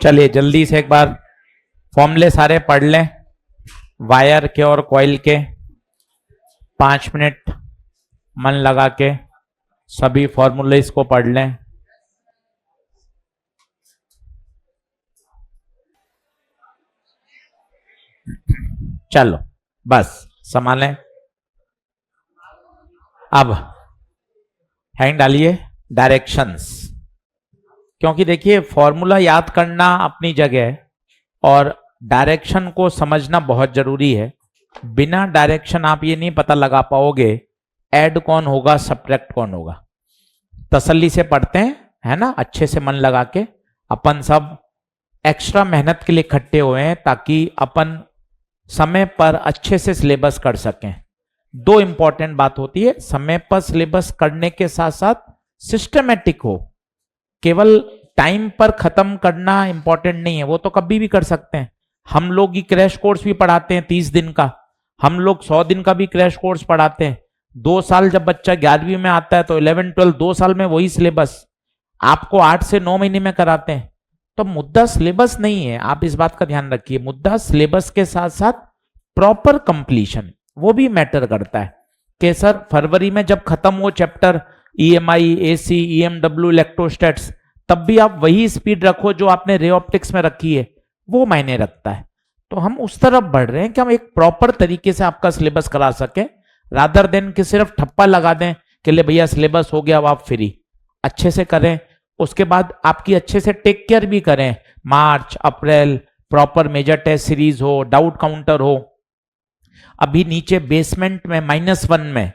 चलिए जल्दी से एक बार फॉर्मूले सारे पढ़ लें, वायर के और कॉइल के। 5 मिनट मन लगा के सभी फॉर्मूले को पढ़ लें। चलो बस संभालें। अब हैंड डालिए डायरेक्शंस, क्योंकि देखिए फॉर्मूला याद करना अपनी जगह है और डायरेक्शन को समझना बहुत जरूरी है। बिना डायरेक्शन आप ये नहीं पता लगा पाओगे ऐड कौन होगा सब्ट्रैक्ट कौन होगा। तसल्ली से पढ़ते हैं, है ना, अच्छे से मन लगा के। अपन सब एक्स्ट्रा मेहनत के लिए इकट्ठे हुए हैं ताकि अपन समय पर अच्छे से सिलेबस कर सकें। दो इंपॉर्टेंट बात होती है, समय पर सिलेबस करने के साथ साथ सिस्टमेटिक हो। केवल टाइम पर खत्म करना इंपॉर्टेंट नहीं है, वो तो कभी भी कर सकते हैं। हम लोग ही क्रैश कोर्स भी पढ़ाते हैं 30 दिन का, हम लोग 100 दिन का भी क्रैश कोर्स पढ़ाते हैं। 2 साल जब बच्चा 11वीं में आता है तो 11 12 2 साल में वही सिलेबस आपको 8 से 9 महीने में कराते हैं। तो मुद्दा सिलेबस नहीं है, आप इस बात का ध्यान रखिए। मुद्दा सिलेबस के साथ साथ प्रॉपर कंप्लीशन, वो भी मैटर करता है कि सर फरवरी में जब खत्म हो चैप्टर ईएमआई, एसी, ईएमडब्ल्यू, इलेक्ट्रोस्टैट्स, तब भी आप वही स्पीड रखो जो आपने रे ऑप्टिक्स में रखी है, वो मायने रखता है। तो हम उस तरफ बढ़ रहे हैं कि हम एक प्रॉपर तरीके से आपका सिलेबस करा सके, रादर देन कि सिर्फ ठप्पा लगा दें कि ले भैया सिलेबस हो गया अब आप फ्री। अच्छे से करें, उसके बाद आपकी अच्छे से टेक केयर भी करें। मार्च अप्रैल प्रॉपर मेजर टेस्ट सीरीज हो, डाउट काउंटर हो। अभी नीचे बेसमेंट में -1 में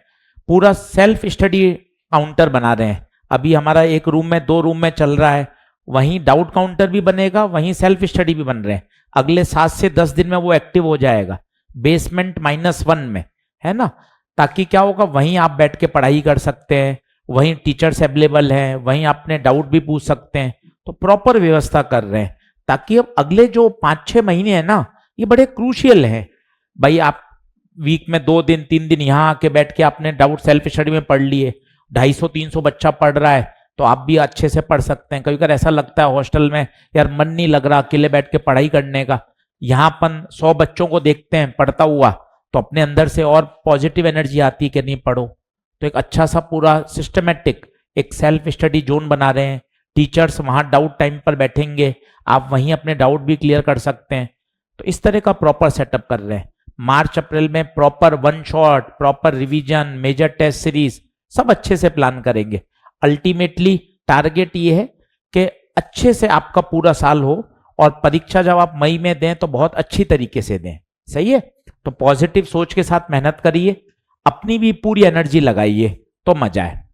पूरा सेल्फ स्टडी काउंटर बना रहे हैं। अभी हमारा एक रूम में 2 रूम में चल रहा है, वहीं डाउट काउंटर भी बनेगा, वहीं सेल्फ स्टडी भी बन रहे हैं। अगले 7 से 10 दिन में वो एक्टिव हो जाएगा बेसमेंट -1 में, है ना। ताकि क्या होगा, वहीं आप बैठ के पढ़ाई कर सकते हैं, वहीं टीचर्स अवेलेबल हैं, वहीं आपने डाउट भी पूछ सकते हैं। तो प्रॉपर व्यवस्था कर रहे हैं ताकि अब अगले जो 5-6 महीने हैं ना, ये बड़े क्रूशियल हैं। भाई आप वीक में 2 दिन 3 दिन यहाँ आके बैठ के आपने डाउट सेल्फ स्टडी में पढ़ लिए, 250-300 बच्चा पढ़ रहा है तो आप भी अच्छे से पढ़ सकते हैं। कभी कभी ऐसा लगता है हॉस्टल में यार मन नहीं लग रहा अकेले बैठ के पढ़ाई करने का, यहाँ अपन 100 बच्चों को देखते हैं पढ़ता हुआ तो अपने अंदर से और पॉजिटिव एनर्जी आती है कि नहीं पढ़ो। तो एक अच्छा सा पूरा सिस्टमेटिक एक सेल्फ स्टडी जोन बना रहे हैं। टीचर्स वहां डाउट टाइम पर बैठेंगे, आप वहीं अपने डाउट भी क्लियर कर सकते हैं। तो इस तरह का प्रॉपर सेटअप कर रहे हैं। मार्च अप्रैल में proper 1 shot, proper revision, major test series सब अच्छे से प्लान करेंगे। अल्टीमेटली टारगेट ये है कि अच्छे से आपका पूरा साल हो और परीक्षा जब आप मई में दें तो बहुत अच्छी तरीके से दें। सही है, तो पॉजिटिव सोच के साथ मेहनत करिए, अपनी भी पूरी एनर्जी लगाइए तो मजा है।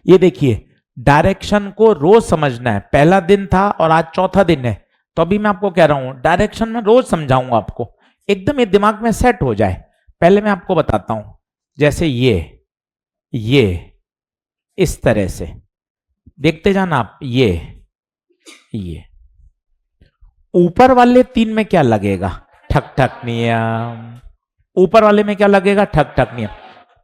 ये देखिए डायरेक्शन को रोज समझना है। पहला दिन था और आज चौथा दिन है, तो अभी मैं आपको कह रहा हूं डायरेक्शन में रोज समझाऊंगा आपको, एकदम ये दिमाग में सेट हो जाए। पहले मैं आपको बताता हूं, जैसे ये इस तरह से देखते जाना आप। ये ऊपर वाले 3 में क्या लगेगा, ठक ठक नियम। ऊपर वाले में क्या लगेगा, ठक ठक नियम।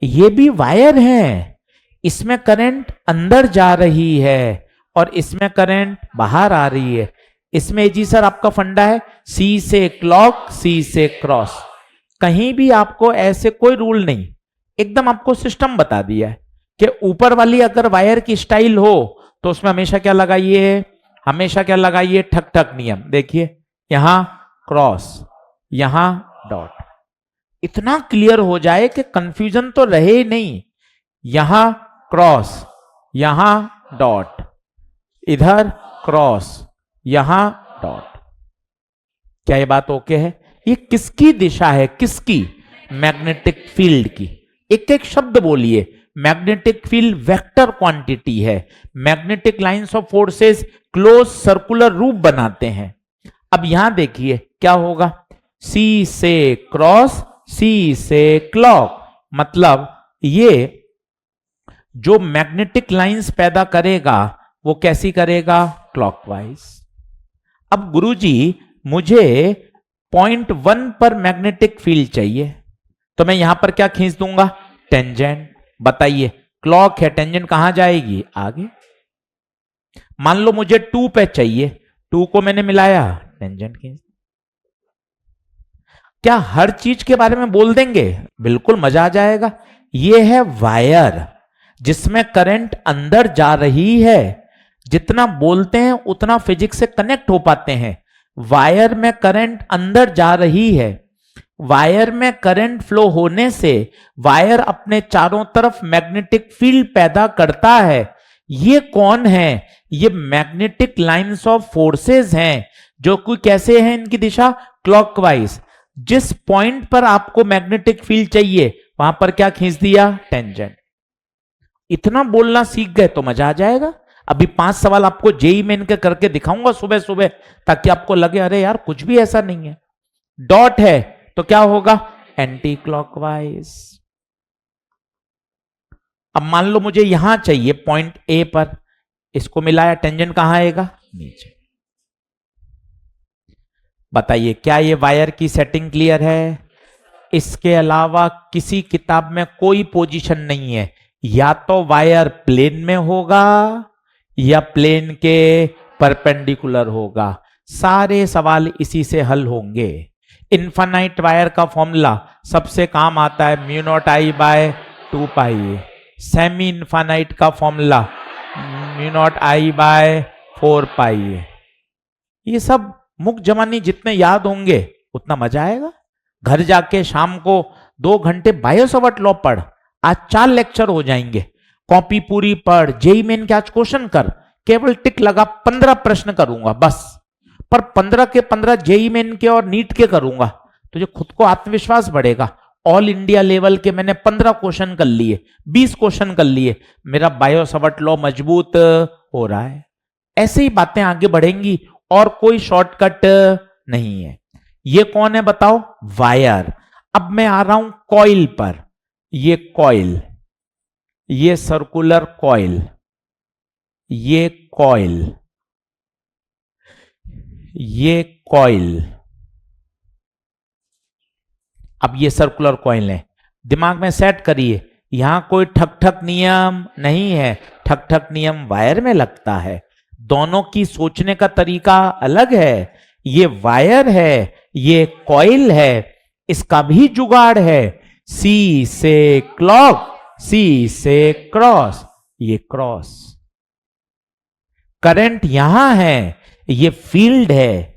ये भी वायर है, इसमें करंट अंदर जा रही है और इसमें करंट बाहर आ रही है। इसमें जी सर आपका फंडा है सी से क्लॉक, सी से क्रॉस। कहीं भी आपको ऐसे कोई रूल नहीं, एकदम आपको सिस्टम बता दिया है कि ऊपर वाली अगर वायर की स्टाइल हो तो उसमें हमेशा क्या लगाइए, हमेशा क्या लगाइए, ठक ठक नियम। देखिए यहां क्रॉस, यहां डॉट। इतना क्लियर हो जाए कि कंफ्यूजन तो रहे ही नहीं। यहां क्रॉस, यहां डॉट, इधर क्रॉस, यहां डॉट। क्या ये बात ओके है? ये किसकी दिशा है, किसकी? मैग्नेटिक फील्ड की। एक एक शब्द बोलिए। मैग्नेटिक फील्ड वेक्टर क्वांटिटी है। Magnetic lines of forces close circular रूप बनाते हैं। अब यहां देखिए क्या होगा, सी से क्रॉस, सी से क्लॉक, मतलब ये जो मैग्नेटिक लाइंस पैदा करेगा वो कैसी करेगा, क्लॉकवाइज। अब गुरुजी मुझे पॉइंट 1 पर मैग्नेटिक फील्ड चाहिए, तो मैं यहां पर क्या खींच दूंगा, टेंजेंट। बताइए क्लॉक है, टेंजेंट कहां जाएगी, आगे। मान लो मुझे 2 पे चाहिए, 2 को मैंने मिलाया, टेंजेंट खींच। क्या हर चीज के बारे में बोल देंगे? बिल्कुल मजा आ जाएगा। ये है वायर जिसमें करंट अंदर जा रही है। जितना बोलते हैं उतना फिजिक्स से कनेक्ट हो पाते हैं। वायर में करंट अंदर जा रही है। वायर में करंट फ्लो होने से वायर अपने चारों तरफ मैग्नेटिक फील्ड पैदा करता है। ये कौन है? ये मैग्नेटिक लाइंस ऑफ फोर्सेस हैं, जो कि कैसे हैं इनकी दिशा? क्लॉकवाइज। जिस पॉइंट पर आपको मैग्नेटिक फील्ड चाहिए वहां पर क्या खींच दिया? टेंजेंट। इतना बोलना सीख गए तो मजा आ जाएगा। अभी 5 सवाल आपको जेई मेन के करके दिखाऊंगा सुबह सुबह, ताकि आपको लगे अरे यार कुछ भी ऐसा नहीं है। डॉट है तो क्या होगा? Anti clockwise. अब मान लो मुझे यहां चाहिए पॉइंट ए पर, इसको मिलाया, टेंजेंट कहां आएगा? नीचे। बताइए क्या ये वायर की सेटिंग क्लियर है? इसके अलावा किसी किताब में कोई पोजीशन नहीं है। या तो वायर प्लेन में होगा या प्लेन के परपेंडिकुलर होगा। सारे सवाल इसी से हल होंगे। इनफाइनाइट वायर का फॉर्मूला सबसे काम आता है, mu naught I by 2 pi. Semi infinite का formula mu naught I bye 4 पाई। ये सब मुख जमानी जितने याद होंगे उतना मजा आएगा। घर जाके शाम को 2 घंटे बायोसवर्ट लॉ पढ़, आज 4 लेक्चर हो जाएंगे। कॉपी पूरी पढ़, जेई मेन के आज क्वेश्चन कर, केवल टिक लगा। 15 प्रश्न करूंगा बस, पर 15 के 15 जेई मेन के और नीट के करूंगा, तो जो खुद को आत्मविश्वास बढ़ेगा। ऑल इंडिया लेवल के मैंने 15 क्वेश्चन कर लिए, 20 क्वेश्चन कर लिए, मेरा बायोसवर्ट लॉ मजबूत हो रहा है। ऐसे ही बातें आगे बढ़ेंगी और कोई शॉर्टकट नहीं है। ये कौन है बताओ? वायर। अब मैं आ रहा हूं कॉइल पर। ये कॉइल, ये सर्कुलर कॉइल, ये कॉइल, ये कॉइल। अब ये सर्कुलर कॉइल है। दिमाग में सेट करिए, यहां कोई ठक ठक नियम नहीं है। ठक ठक नियम वायर में लगता है। दोनों की सोचने का तरीका अलग है। ये वायर है, ये कॉइल है, इसका भी जुगाड़ है। सी से क्लॉक, सी से क्रॉस, ये क्रॉस। करंट यहां है, ये फील्ड है।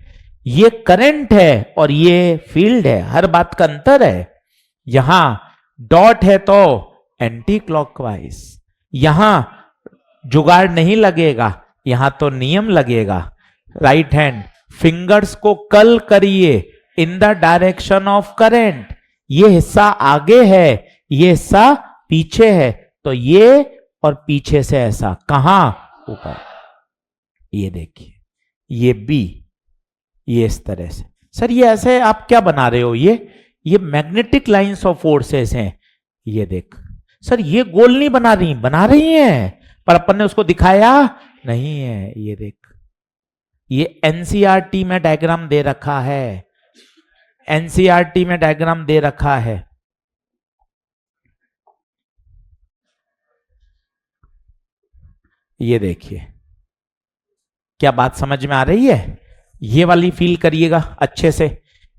ये करंट है और ये फील्ड है, हर बात का अंतर है। यहां डॉट है तो एंटी क्लॉकवाइज, यहां जुगाड़ नहीं लगेगा, यहां तो नियम लगेगा। राइट हैंड, फिंगर्स को कर्ल करिए in the direction of current. ये हिस्सा आगे है, ये हिस्सा पीछे है, तो ये और पीछे से ऐसा कहां? ऊपर। ये देखिए, ये बी, ये इस तरह से। सर ये ऐसे आप क्या बना रहे हो? ये मैग्नेटिक लाइंस ऑफ फोर्सेस हैं। ये देख सर, ये गोल नहीं बना रही, बना रही हैं, पर अपन ने उसको दिखाया नहीं है। ये देख, ये एनसीईआरटी में डायग्राम दे रखा है, एनसीईआरटी में डायग्राम दे रखा है। ये देखिए, क्या बात समझ में आ रही है? ये वाली फील करिएगा अच्छे से।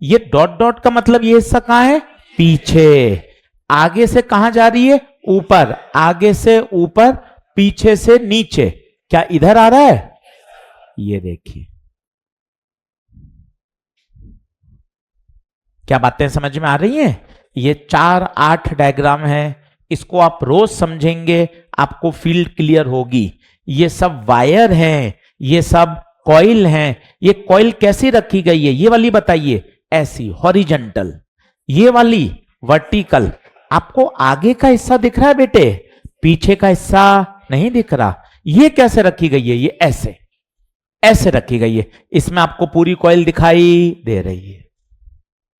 ये डॉट डॉट का मतलब ये हिस्सा कहां है? पीछे। आगे से कहां जा रही है? ऊपर। आगे से ऊपर, पीछे से नीचे। क्या इधर आ रहा है? ये देखिए, क्या बातें समझ में आ रही हैं? ये 4-8 डायग्राम है, इसको आप रोज समझेंगे, आपको फील्ड क्लियर होगी। ये सब वायर हैं, ये सब कॉइल हैं। ये कॉइल कैसी रखी गई है ये वाली बताइए? ऐसी हॉरिजॉन्टल, ये वाली वर्टिकल। आपको आगे का हिस्सा दिख रहा है बेटे, पीछे का हिस्सा नहीं दिख रहा। ये कैसे रखी गई है? ये ऐसे, ऐसे रखी गई है। इसमें आपको पूरी कॉइल दिखाई दे रही है।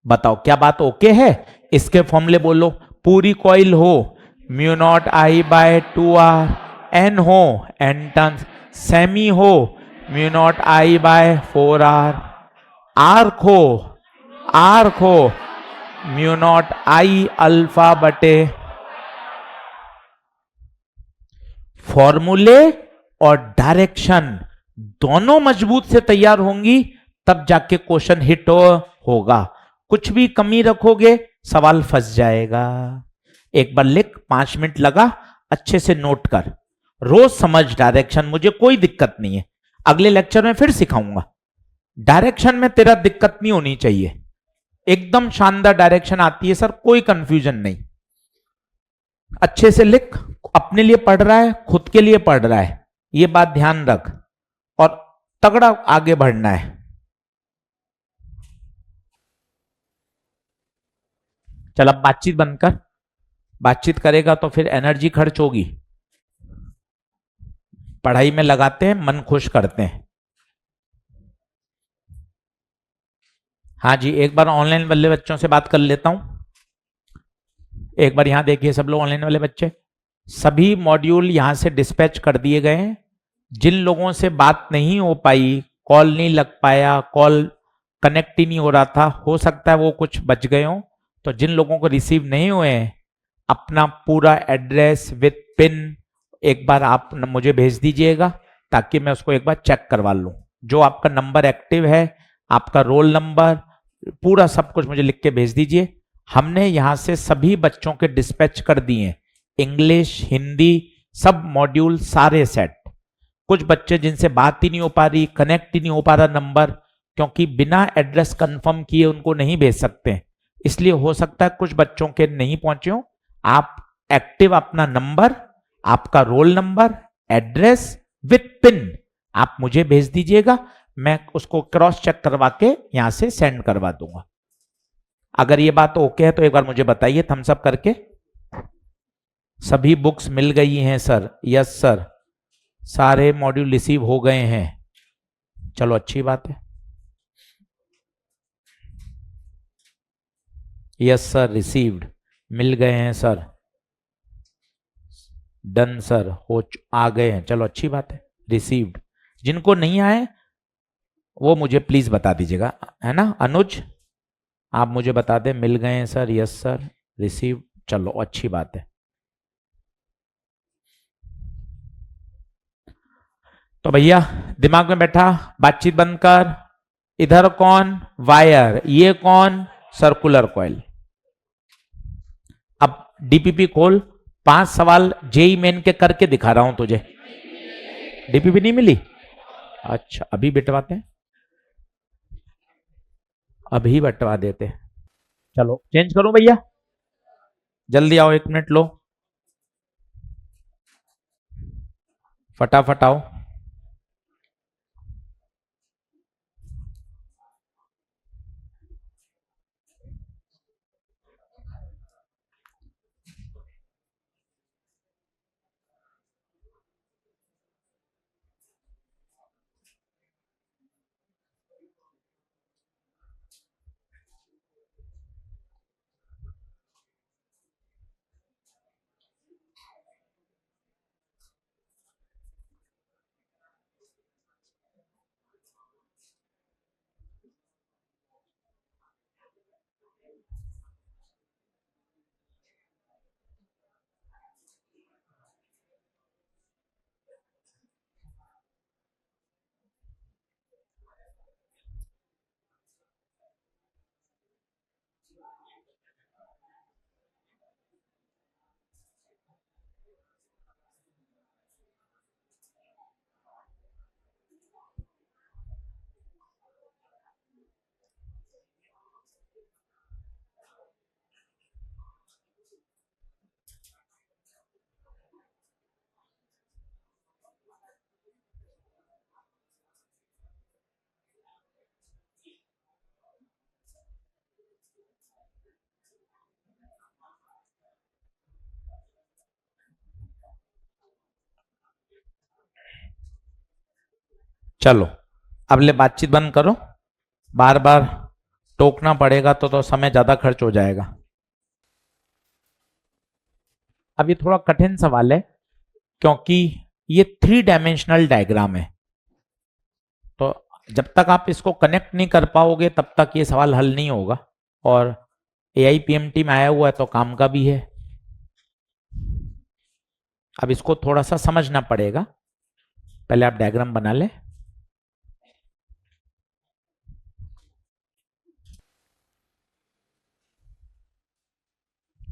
बताओ क्या बात ओके है? इसके फॉर्मूले बोलो। पूरी कॉइल हो mu naught I bye 2r, N हो एन टर्न्स, सेमी हो mu naught I bye 4r, arc हो म्यू नॉट आई अल्फा बटे। फॉर्मूले और डायरेक्शन दोनों मजबूत से तैयार होंगी तब जाके क्वेश्चन हिट होगा। कुछ भी कमी रखोगे सवाल फंस जाएगा। एक बार लिख, 5 मिनट लगा, अच्छे से नोट कर, रोज समझ डायरेक्शन, मुझे कोई दिक्कत नहीं है। अगले लेक्चर में फिर सिखाऊंगा। डायरेक्शन में तेरा दिक्कत नहीं होनी चाहिए, एकदम शानदार डायरेक्शन आती है सर, कोई कंफ्यूजन नहीं। अच्छे से लिख, अपने लिए पढ़ रहा है, खुद के लिए पढ़ रहा है, ये बात ध्यान रख, और तगड़ा आगे बढ़ना है। चल अब बातचीत बंद कर, बातचीत करेगा तो फिर एनर्जी खर्च होगी। पढ़ाई में लगाते हैं, मन खुश करते हैं। हाँ जी, एक बार ऑनलाइन वाले बच्चों से बात कर लेता हूं। एक बार यहां देखिए सब लोग, ऑनलाइन वाले बच्चे, सभी मॉड्यूल यहां से डिस्पैच कर दिए गए हैं। जिन लोगों से बात नहीं हो पाई, कॉल नहीं लग पाया, कॉल कनेक्ट ही नहीं हो रहा था, हो सकता है वो कुछ बच गए हों, तो जिन लोगों को रिसीव नहीं हुए हैं, अपना पूरा एड्रेस विद पिन एक बार आप मुझे भेज दीजिएगा, ताकि मैं उसको एक बार चेक करवा लूं। जो आपका नंबर एक्टिव है, आपका रोल नंबर, पूरा सब कुछ मुझे लिख के भेज दीजिए। हमने यहां से सभी बच्चों के डिस्पैच कर दिए, इंग्लिश, हिंदी, सब मॉड्यूल सारे सेट। कुछ बच्चे जिनसे बात ही नहीं हो पा रही, कनेक्ट ही नहीं हो पा रहा नंबर, क्योंकि बिना एड्रेस कंफर्म किए उनको नहीं भेज सकते, इसलिए हो सकता है कुछ बच्चों के नहीं पहुंचे हो। आप एक्टिव अपना नंबर, आपका roll number, address with pin आप मुझे भेज दीजिएगा, मैं उसको क्रॉस चेक करवा के यहां से सेंड करवा दूंगा। अगर ये बात ओके है तो एक बार मुझे बताइए थम्स अप करके। सभी बुक्स मिल गई हैं सर? यस सर, सारे मॉड्यूल रिसीव हो गए हैं। चलो अच्छी बात है। यस सर, रिसीव्ड, मिल गए हैं सर। डन सर, आ गए हैं, चलो अच्छी बात है, रिसीव्ड। जिनको नहीं आए वो मुझे प्लीज बता दीजिएगा, है ना अनुज, आप मुझे बता दें मिल गए हैं सर, यस सर, रिसीव, चलो अच्छी बात है। तो भैया दिमाग में बैठा, बातचीत बंद कर। इधर कौन? वायर, ये कौन? Circular coil. अब डीपीपी खोल, 5 सवाल जेई मेन के करके दिखा रहा हूं तुझे। डीपीपी नहीं मिली? अच्छा, अभी बिटवाते हैं, अभी बटवा देते हैं। चलो चेंज करूं भैया, जल्दी आओ, 1 मिनट लो, फटाफट आओ। चलो अब ले बातचीत बंद करो, बार बार टोकना पड़ेगा तो समय ज्यादा खर्च हो जाएगा। अब ये थोड़ा कठिन सवाल है, क्योंकि ये 3 डायमेंशनल डायग्राम है, तो जब तक आप इसको कनेक्ट नहीं कर पाओगे तब तक ये सवाल हल नहीं होगा। और AIPMT में आया हुआ है तो काम का भी है। अब इसको थोड़ा सा समझना पड़ेगा, पहले आप डायग्राम बना ले।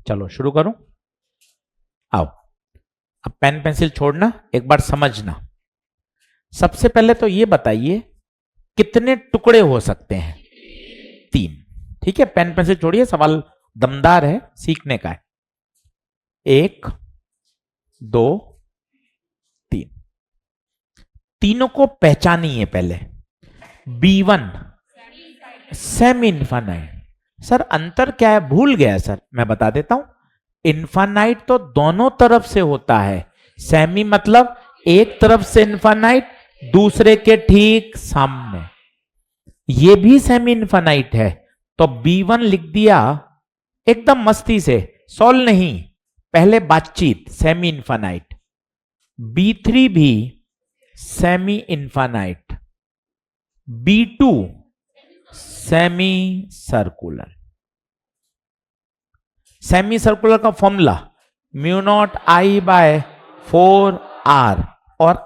चलो शुरू करूं। आओ, अब पेन पेंसिल छोड़ना, एक बार समझना। सबसे पहले तो ये बताइए कितने टुकड़े हो सकते हैं? 3। ठीक है, पेन पेंसिल छोड़िए, सवाल दमदार है, सीखने का है। 1 2 3, तीनों को पहचानिए पहले। B1 semi infinite. सर अंतर क्या है? भूल गया सर, मैं बता देता हूं। इनफाइनाइट तो दोनों तरफ से होता है, सेमी मतलब एक तरफ से इनफाइनाइट, दूसरे के ठीक सामने। ये भी सेमी इनफाइनाइट है, तो B1 लिख दिया एकदम मस्ती से, सॉल्व नहीं, पहले बातचीत, सेमी इनफाइनाइट। B3 भी semi infinite, B2 semi circular. Semi circular का फॉर्मूला μ0I/4R, और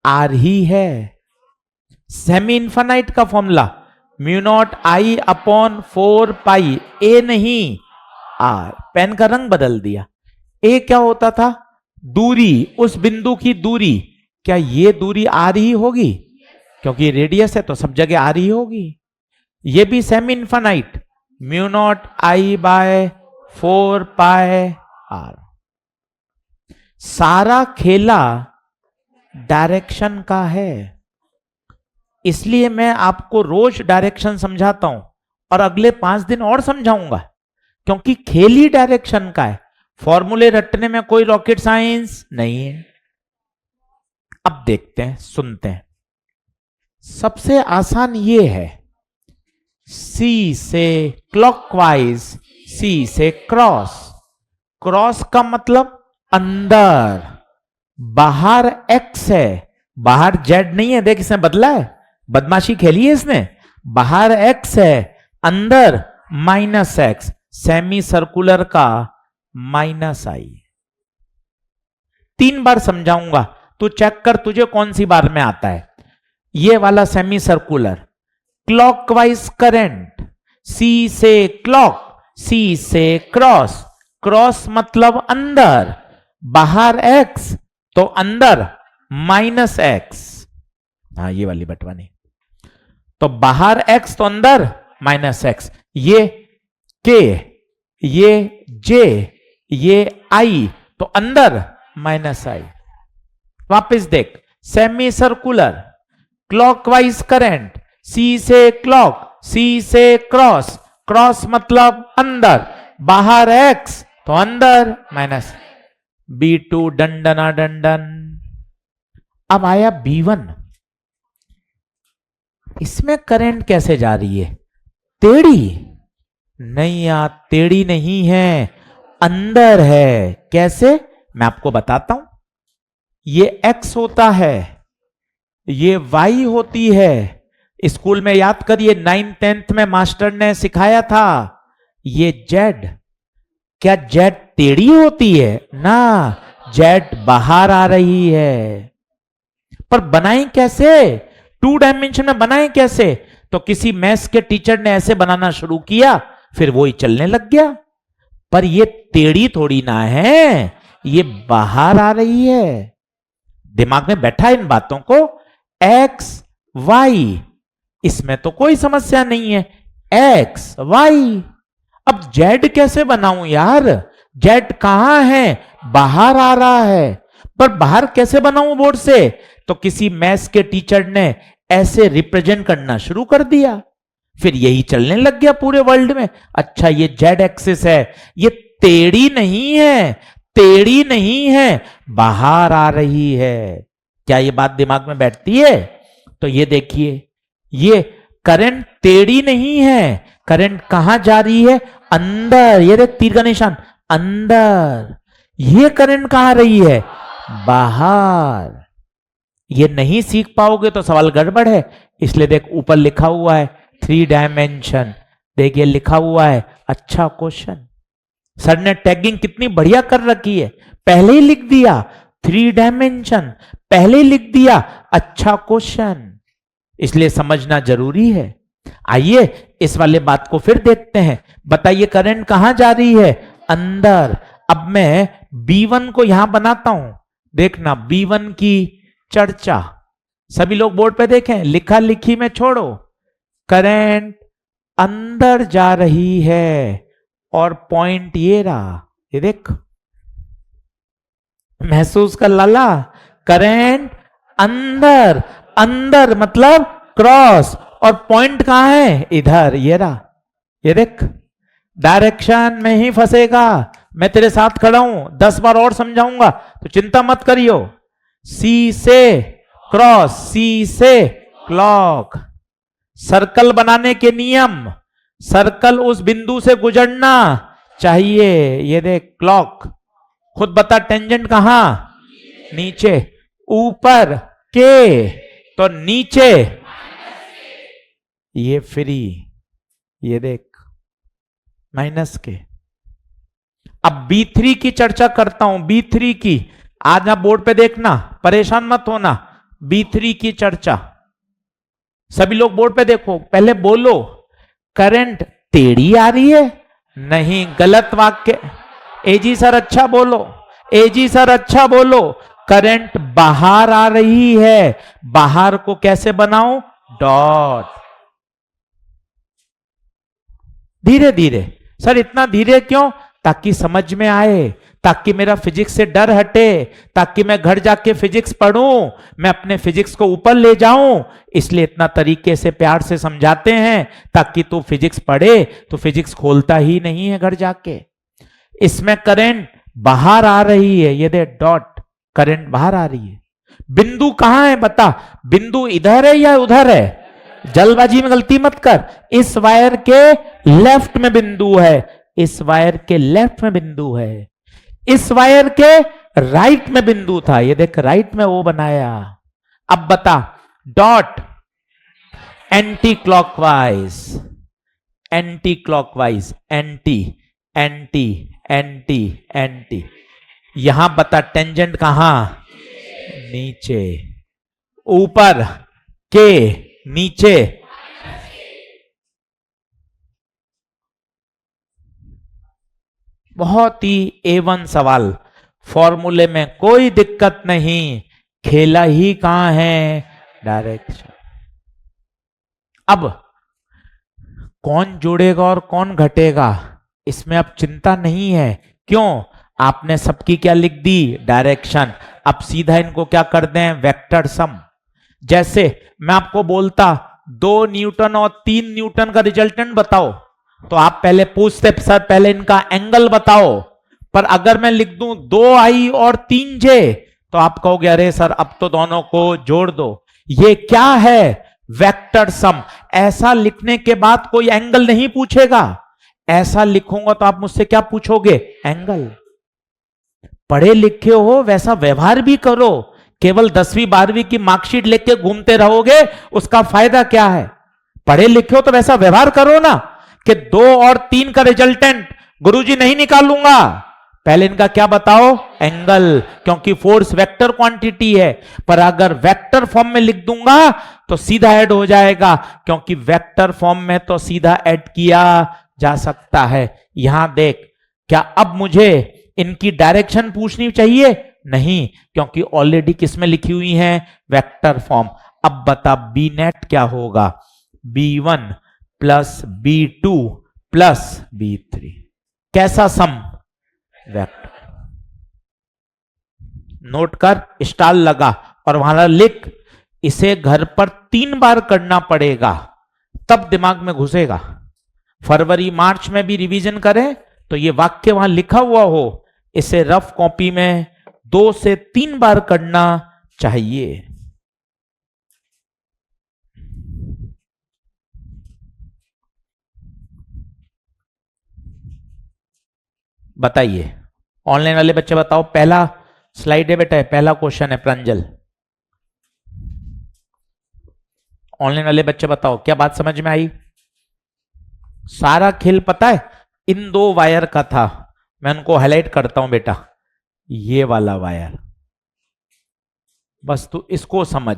R ही है। सेमी इनफाइनाइट का फॉर्मूला μ0I/4π, A नहीं R। पेन का रंग बदल दिया। A क्या होता था? दूरी, उस बिंदु की दूरी। क्या ये दूरी R ही होगी? क्योंकि रेडियस है तो सब जगह R ही होगी। ये भी सेमी इनफाइनाइट, μ0I/4πR। सारा खेला डायरेक्शन का है, इसलिए मैं आपको रोज डायरेक्शन समझाता हूं और अगले 5 दिन और समझाऊंगा, क्योंकि खेल ही डायरेक्शन का है। फॉर्मूले रटने में कोई रॉकेट साइंस नहीं है। अब देखते हैं, सुनते हैं। सबसे आसान ये है, C से क्लॉकवाइज, C से क्रॉस। क्रॉस का मतलब अंदर, बाहर X है, बाहर Z नहीं है। देख, इसने बदला है, बदमाशी खेली है इसने। बाहर X है, अंदर -X। सेमी सर्कुलर का -I। 3 बार समझाऊंगा, तू चेक कर तुझे कौन सी बार में आता है। ये वाला semi circular, clockwise current, C से क्लॉक, C से क्रॉस। क्रॉस मतलब अंदर, बाहर X तो अंदर -X। हाँ, ये वाली बटवानी, तो बाहर X तो अंदर -X। ये K, ये J, ये I तो अंदर -I। वापस देख, semi circular, clockwise current, C से क्लॉक, C से क्रॉस। क्रॉस मतलब अंदर, बाहर X तो अंदर B2 डंडना डंडन। अब आया B1, इसमें करंट कैसे जा रही है? टेढ़ी नहीं यार, टेढ़ी नहीं है, अंदर है। कैसे? मैं आपको बताता हूं। ये X होता है, ये Y होती है। स्कूल में याद करिए, 9th 10th में मास्टर ने सिखाया था। ये Z, क्या Z टेढ़ी होती है? ना, Z बाहर आ रही है। पर बनाएं कैसे? 2 डायमेंशन में बनाएं कैसे? तो किसी मैथ्स के टीचर ने ऐसे बनाना शुरू किया, फिर वो ही चलने लग गया। पर ये टेढ़ी थोड़ी ना है, ये बाहर आ रही है। दिमाग में बैठा इन बातों को। X Y, इसमें तो कोई समस्या नहीं है, X Y। अब Z कैसे बनाऊं यार? Z कहां है? बाहर आ रहा है। पर बाहर कैसे बनाऊं बोर्ड से? तो किसी मैथ्स के टीचर ने ऐसे रिप्रेजेंट करना शुरू कर दिया, फिर यही चलने लग गया पूरे वर्ल्ड में। अच्छा, ये Z एक्सिस है, ये टेढ़ी नहीं है, टेढ़ी नहीं है, बाहर आ रही है। क्या ये बात दिमाग में बैठती है? तो ये देखिए, ये करंट टेढ़ी नहीं है, करंट कहां जा रही है? अंदर। ये देख तीर का निशान, अंदर। ये करंट कहां रही है? बाहर। ये नहीं सीख पाओगे तो सवाल गड़बड़ है। इसलिए देख, ऊपर लिखा हुआ है 3 डायमेंशन, देखिए लिखा हुआ है। अच्छा क्वेश्चन, सर ने टैगिंग कितनी बढ़िया कर रखी है, पहले ही लिख दिया 3 डायमेंशन, पहले ही लिख दिया। अच्छा क्वेश्चन, इसलिए समझना जरूरी है। आइए इस वाले बात को फिर देखते हैं। बताइए करंट कहां जा रही है? अंदर। अब मैं B1 को यहां बनाता हूं, देखना B1 की चर्चा। सभी लोग बोर्ड पे देखें, लिखा लिखी में छोड़ो। करंट अंदर जा रही है और पॉइंट ये रहा, ये देख, महसूस कर लाला। करंट अंदर, अंदर मतलब क्रॉस, और पॉइंट कहां है, इधर, ये रहा, ये देख। डायरेक्शन में ही फंसेगा। मैं तेरे साथ खड़ा हूं, 10 बार और समझाऊंगा तो चिंता मत करियो। सी से क्रॉस, सी से क्लॉक। सर्कल बनाने के नियम, सर्कल उस बिंदु से गुजरना चाहिए। ये देख क्लॉक, खुद बता टेंजेंट कहां, नीचे। ऊपर के तो नीचे, ये फ्री, ये देख माइनस के। अब B3 की चर्चा करता हूं, B3 की। आज आप बोर्ड पे देखना, परेशान मत होना। B3 की चर्चा, सभी लोग बोर्ड पे देखो, पहले बोलो करंट टेढ़ी आ रही है, नहीं, गलत वाक्य। एजी सर अच्छा बोलो, एजी सर अच्छा बोलो। करंट बाहर आ रही है, बाहर को कैसे बनाऊं, डॉट। धीरे धीरे सर, इतना धीरे क्यों, ताकि समझ में आए, ताकि मेरा फिजिक्स से डर हटे, ताकि मैं घर जाके फिजिक्स पढ़ूं, मैं अपने फिजिक्स को ऊपर ले जाऊं। इसलिए इतना तरीके से प्यार से समझाते हैं, ताकि तू फिजिक्स पढ़े तो फिजिक्स खोलता ही नहीं है घर जाके। इसमें करंट बाहर आ रही है, ये दे डॉट, करंट बाहर आ रही है। बिंदु कहां है बता, बिंदु इधर है या उधर है, जल्दबाजी में गलती मत कर। इस वायर के लेफ्ट में बिंदु है, इस वायर के लेफ्ट में बिंदु है, इस वायर के राइट में बिंदु था, ये देख राइट में वो बनाया। अब बता, dot anti clockwise, anti clockwise, anti anti anti anti. यहां बता टेंजेंट कहां, नीचे। ऊपर के नीचे, बहुत ही A1 सवाल, फॉर्मूले में कोई दिक्कत नहीं, खेला ही कहां है, डायरेक्शन। अब कौन जोड़ेगा और कौन घटेगा, इसमें अब चिंता नहीं है। क्यों, आपने सबकी क्या लिख दी, डायरेक्शन। अब सीधा इनको क्या कर दें, वेक्टर सम। जैसे मैं आपको बोलता 2 न्यूटन और 3 न्यूटन का रिजल्टेंट बताओ, तो आप पहले पूछते सर पहले इनका एंगल बताओ। पर अगर मैं लिख दूं 2i और 3j, तो आप कहोगे अरे सर अब तो दोनों को जोड़ दो। ये क्या है, वेक्टर सम। ऐसा लिखने के बाद कोई एंगल नहीं पूछेगा, ऐसा लिखूंगा तो आप मुझसे क्या पूछोगे, एंगल। पढ़े लिखे हो वैसा व्यवहार भी करो, केवल 10वीं 12वीं की मार्कशीट लेके घूमते रहोगे, उसका फायदा क्या है। पढ़े लिखे हो तो वैसा व्यवहार करो ना, कि 2 और 3 का रिजल्टेंट गुरुजी नहीं निकालूंगा, पहले इनका क्या बताओ, एंगल, क्योंकि फोर्स वेक्टर क्वांटिटी है। पर अगर वेक्टर फॉर्म में लिख दूंगा तो सीधा ऐड हो जाएगा, क्योंकि वेक्टर फॉर्म में तो सीधा ऐड किया जा सकता है। यहां देख, क्या अब मुझे इनकी डायरेक्शन पूछनी चाहिए, नहीं, क्योंकि ऑलरेडी किसमें लिखी हुई है, वेक्टर फॉर्म। अब बता बी नेट क्या होगा, B1 plus B2 plus B3। कैसा सम, वेक्टर। नोट कर, स्टार लगा और वहां लिख, इसे घर पर 3 बार करना पड़ेगा, तब दिमाग में घुसेगा। फरवरी मार्च में भी रिवीजन करें तो ये वाक्य वहां लिखा हुआ हो, इसे रफ कॉपी में 2 से 3 बार करना चाहिए। बताइए, ऑनलाइन वाले बच्चे बताओ, पहला स्लाइड है बेटा, पहला क्वेश्चन है प्रांजल। ऑनलाइन वाले बच्चे बताओ, क्या बात समझ में आई। सारा खेल पता है इन 2 वायर का था, मैं उनको हाईलाइट करता हूं बेटा, ये वाला वायर, बस तू इसको समझ,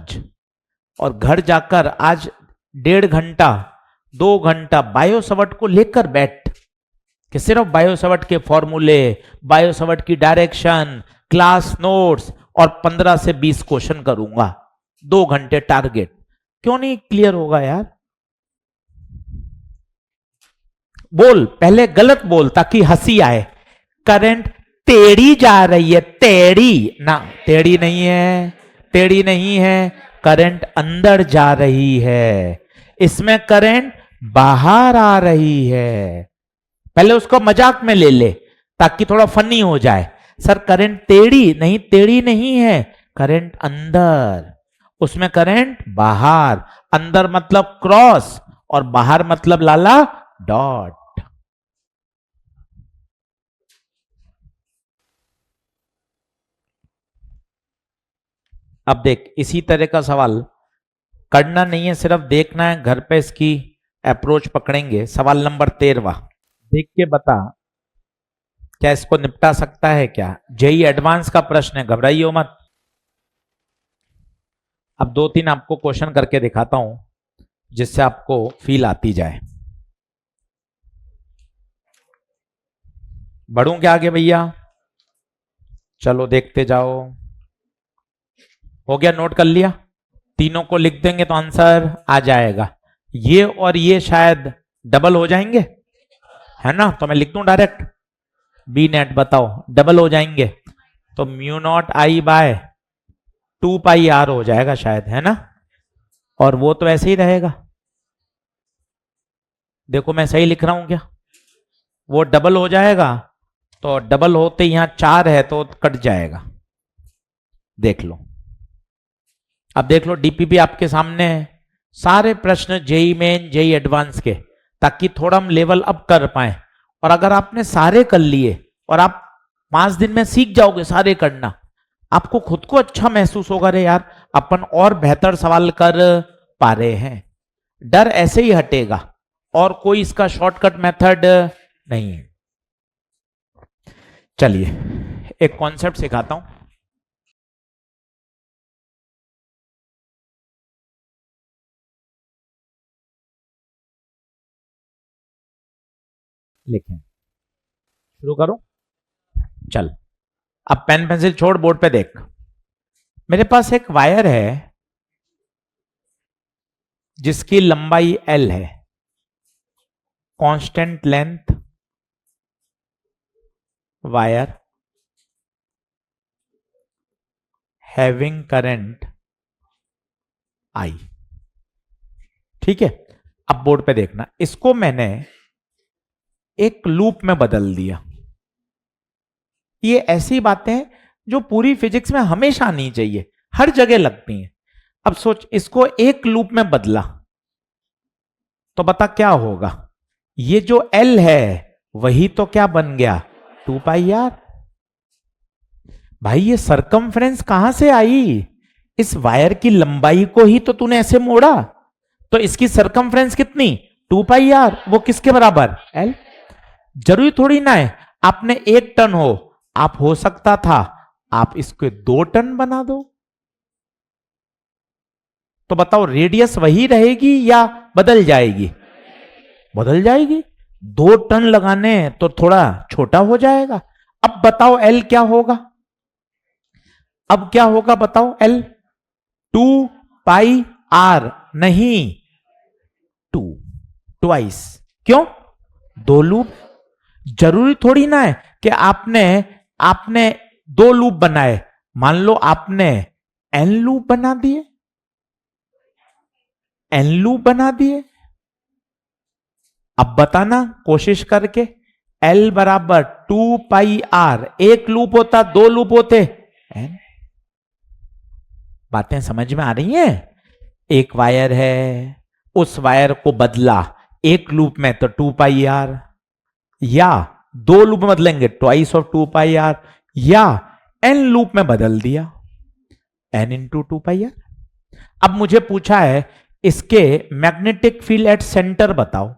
और घर जाकर आज 1.5 घंटा 2 घंटा बायो सवट को लेकर बैठ, कि सिर्फ बायोसैवर्ट के फॉर्मूले, बायोसैवर्ट की डायरेक्शन, क्लास नोट्स और 15 से 20 क्वेश्चन करूंगा, 2 घंटे टारगेट, क्यों नहीं क्लियर होगा यार? बोल, पहले गलत बोल ताकि हंसी आए। करंट टेढ़ी जा रही है, टेढ़ी ना, टेढ़ी नहीं है, टेढ़ी नहीं है, करंट अंदर जा रही है, इसमें करंट बाहर आ रही है। पहले उसको मजाक में ले ले ताकि थोड़ा फनी हो जाए। सर करंट टेढ़ी नहीं है, करंट अंदर, उसमें करंट बाहर, अंदर मतलब क्रॉस और बाहर मतलब लाला डॉट। अब देख, इसी तरह का सवाल करना नहीं है, सिर्फ देखना है, घर पे इसकी अप्रोच पकड़ेंगे। सवाल नंबर 13, देख के बता क्या इसको निपटा सकता है क्या? जेई एडवांस का प्रश्न है, घबराइए मत। अब 2-3 आपको क्वेश्चन करके दिखाता हूं जिससे आपको फील आती जाए। बढ़ूं क्या आगे भैया? चलो देखते जाओ। हो गया, नोट कर लिया? तीनों को लिख देंगे तो आंसर आ जाएगा। ये और ये शायद डबल हो जाएंगे, है ना? तो मैं लिख दूं डायरेक्ट, बी नेट बताओ डबल हो जाएंगे तो mu naught I by 2 pi R हो जाएगा शायद, है ना? और वो तो ऐसे ही रहेगा। देखो मैं सही लिख रहा हूं क्या? वो डबल हो जाएगा तो डबल होते यहां 4 है तो कट जाएगा। देख लो, अब देख लो, डीपीपी आपके सामने है, सारे प्रश्न जेई मेन जेई एडवांस के, ताकि थोड़ा हम लेवल अप कर पाए। और अगर आपने सारे कर लिए और आप 5 दिन में सीख जाओगे सारे करना, आपको खुद को अच्छा महसूस होगा, रे यार अपन और बेहतर सवाल कर पा रहे हैं। डर ऐसे ही हटेगा और कोई इसका शॉर्टकट मेथड नहीं है। चलिए एक कॉन्सेप्ट सिखाता हूं। लिखें, शुरू करो। चल, अब पेन पेंसिल छोड़, बोर्ड पे देख। मेरे पास एक वायर है जिसकी लंबाई L है, constant length wire, having current I। ठीक है, अब बोर्ड पे देखना, इसको मैंने एक लूप में बदल दिया। ये ऐसी बातें हैं जो पूरी फिजिक्स में हमेशा आनी चाहिए, हर जगह लगती हैं। अब सोच, इसको एक लूप में बदला तो बता क्या होगा? ये जो L है वही तो क्या बन गया? 2 पाई आर। भाई ये सरकमफ्रेंस कहां से आई? इस वायर की लंबाई को ही तो तूने ऐसे मोड़ा, तो इसकी सरकमफ्रेंस कितनी? 2 पाई आर। वो किसके बराबर? L। जरूरी थोड़ी ना है आपने 1 टन आप हो सकता था आप इसको 2 टन बना दो। तो बताओ रेडियस वही रहेगी या बदल जाएगी? बदल जाएगी। 2 टन लगाने तो थोड़ा छोटा हो जाएगा। अब बताओ L क्या होगा? अब क्या होगा बताओ? L 2 पाई आर नहीं, 2 ट्वाइस। क्यों? 2 लूप। जरूरी थोड़ी ना है कि आपने आपने 2 लूप बनाए, मान लो आपने N लूप बना दिए, N लूप बना दिए। अब बताना कोशिश करके, L बराबर 2 पाई आर, 1 लूप होता, 2 लूप होते N। बातें समझ में आ रही हैं? एक वायर है, उस वायर को बदला 1 लूप में तो 2 पाई आर, या 2 लूप में बदलेंगे ट्वाइस ऑफ 2 पाई आर, या N लूप में बदल दिया N इंटू 2 पाई आर। अब मुझे पूछा है इसके मैग्नेटिक फील्ड एट सेंटर बताओ,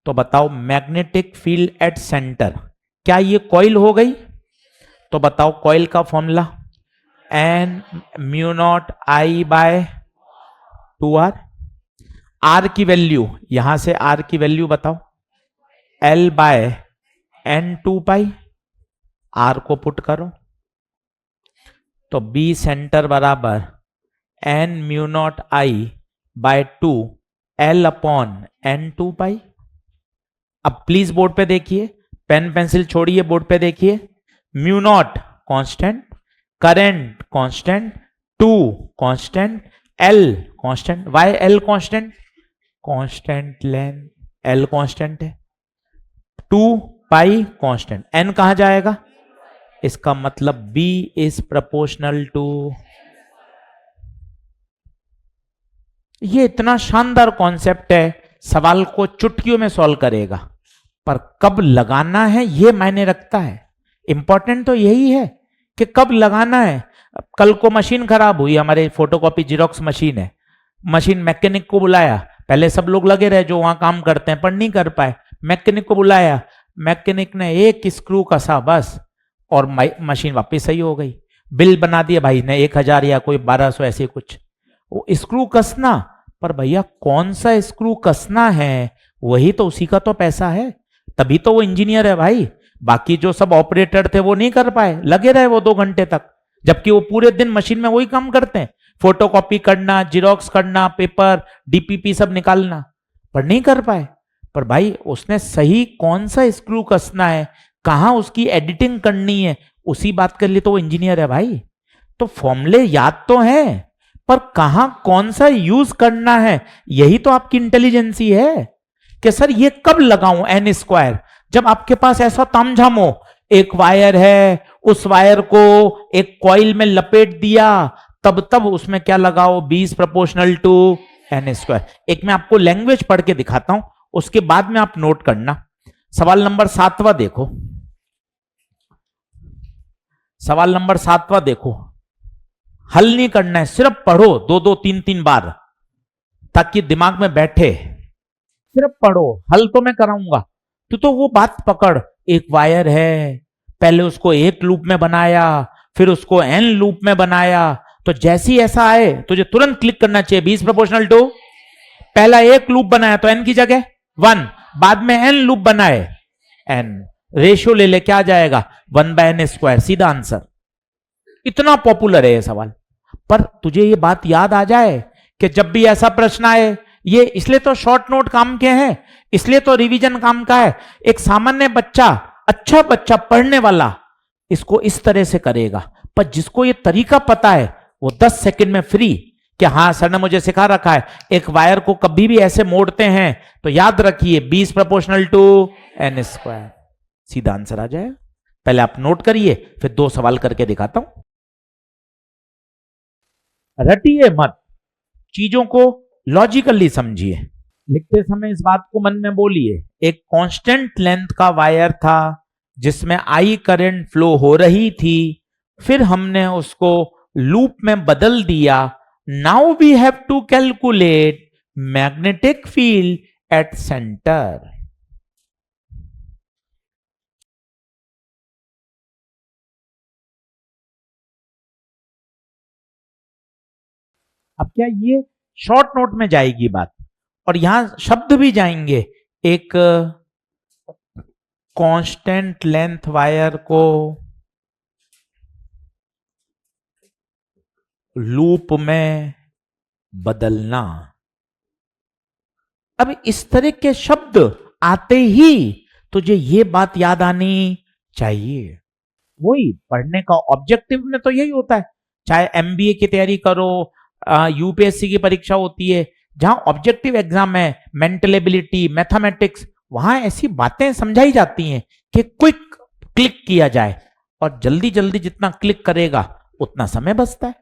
तो बताओ मैग्नेटिक फील्ड एट सेंटर, क्या ये कॉइल हो गई? तो बताओ कॉइल का formula N mu naught I by 2R। R की वैल्यू, यहां से R की वैल्यू बताओ, L by N 2 pi, R को पुट करो तो B सेंटर बराबर N mu naught I by 2 L upon N 2 pi. अब प्लीज बोर्ड पे देखिए, पेन पेंसिल छोड़िए, बोर्ड पे देखिए। Mu naught constant, current constant, 2 constant, L constant, why L constant, constant length, L constant है, 2 पाई constant, N कहां जाएगा? इसका मतलब B इज प्रोपोर्शनल टू। ये इतना शानदार कॉन्सेप्ट है, सवाल को चुटकियों में सॉल्व करेगा, पर कब लगाना है ये मायने रखता है। इंपॉर्टेंट तो यही है कि कब लगाना है। कल को मशीन खराब हुई, हमारे फोटोकॉपी जीरोक्स मशीन है, मशीन मैकेनिक को बुलाया, पहले सब लोग लगे रहे जो वहां काम करते हैं पर नहीं कर पाए, मैकेनिक को बुलाया, मैकेनिक ने एक स्क्रू कसा बस और मशीन वापस सही हो गई। बिल बना दिया भाई ने 1000 या कोई 1200 ऐसे कुछ। वो स्क्रू कसना, पर भैया कौन सा स्क्रू कसना है, वही तो उसी का तो पैसा है, तभी तो वो इंजीनियर है भाई। बाकी जो सब ऑपरेटर थे वो नहीं कर पाए, लगे रहे वो 2 घंटे तक, जबकि वो पूरे दिन मशीन में वही काम करते हैं, फोटोकॉपी करना, जीरोक्स करना, पेपर डीपीपी सब निकालना, पर नहीं कर पाए। पर भाई उसने सही कौन सा स्क्रू कसना है, कहां उसकी एडिटिंग करनी है, उसी बात के लिए तो वो इंजीनियर है भाई। तो फॉर्मूले याद तो है, पर कहां कौन सा यूज करना है, यही तो आपकी इंटेलिजेंसी है कि सर ये कब लगाऊं N स्क्वायर। जब आपके पास ऐसा तामझाम हो, एक वायर है, उस वायर को एक कॉइल में लपेट दिया, तब उसमें क्या लगाओ, B is proportional to N square. एक मैं आपको लैंग्वेज पढ़ के दिखाता हूं, उसके बाद में आप नोट करना। सवाल नंबर 7वां देखो, सवाल नंबर 7वां देखो, हल नहीं करना है, सिर्फ पढ़ो 2-2 3-3 बार ताकि दिमाग में बैठे, सिर्फ पढ़ो, हल तो मैं कराऊंगा। तो वो बात पकड़, एक वायर है, पहले उसको एक लूप में बनाया, फिर उसको N लूप में बनाया, तो जैसी ऐसा आए तुझे तुरंत क्लिक करना चाहिए, B इज प्रोपोर्शनल टू, पहला एक लूप बनाया तो N की जगह 1, बाद में N लूप बनाए, N रेशियो ले ले, क्या जाएगा 1/N स्क्वायर, सीधा आंसर। इतना पॉपुलर है ये सवाल, पर तुझे ये बात याद आ जाए कि जब भी ऐसा प्रश्न आए, ये इसलिए तो शॉर्ट नोट काम के हैं, इसलिए तो रिवीजन काम का है। एक सामान्य बच्चा, अच्छा बच्चा पढ़ने वाला इसको इस तरह से करेगा, पर जिसको ये तरीका पता है वो 10 सेकंड में फ्री, कि हाँ सर ने मुझे सिखा रखा है, एक वायर को कभी भी ऐसे मोड़ते हैं तो याद रखिए B is proportional to N square, सीधा आंसर आ जाएगा। पहले आप नोट करिए, फिर 2 सवाल करके दिखाता हूं। रटिए मत, चीजों को लॉजिकली समझिए। लिखते समय इस बात को मन में बोलिए, एक कांस्टेंट लेंथ का वायर था जिसमें I करंट फ्लो हो रही थी, फिर हमने उसको लूप में बदल दिया। Now we have to calculate magnetic field at centre. अब क्या ये शॉर्ट नोट में जाएगी बात, और यहां शब्द भी जाएंगे। एक कांस्टेंट लेंथ वायर को लूप में बदलना, अब इस तरह के शब्द आते ही तुझे ये बात याद आनी चाहिए। वही पढ़ने का ऑब्जेक्टिव में तो यही होता है, चाहे MBA की तैयारी करो, यूपीएससी की परीक्षा होती है, जहां ऑब्जेक्टिव एग्जाम है, मेंटल एबिलिटी, मैथमेटिक्स, वहां ऐसी बातें समझाई जाती हैं कि क्विक क्लिक किया जाए, और जल्दी जल्दी जितना क्लिक करेगा उतना समय बचता है।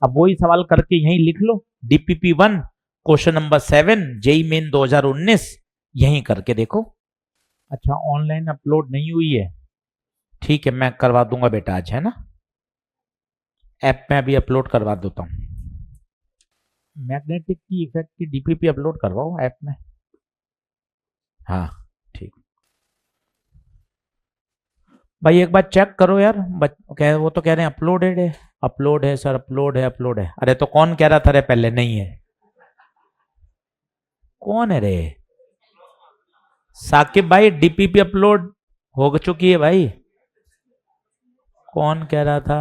अब वही सवाल करके यहीं लिख लो, DPP 1 question number 7 JEE Main 2019, यहीं करके देखो। अच्छा ऑनलाइन अपलोड नहीं हुई है, ठीक है मैं करवा दूंगा बेटा आज, है ना, ऐप में अभी अपलोड करवा देता हूं। मैग्नेटिक की इफेक्ट की DPP अपलोड करवाओ ऐप में, हाँ ठीक। भाई एक बार चेक करो यार, वो तो कह रहे हैं अपलोडेड है, अपलोड है सर, अपलोड है, अपलोड है। अरे तो कौन कह रहा था रे पहले नहीं है, कौन है रे? साकिब भाई डीपीपी अपलोड हो चुकी है भाई। कौन कह रहा था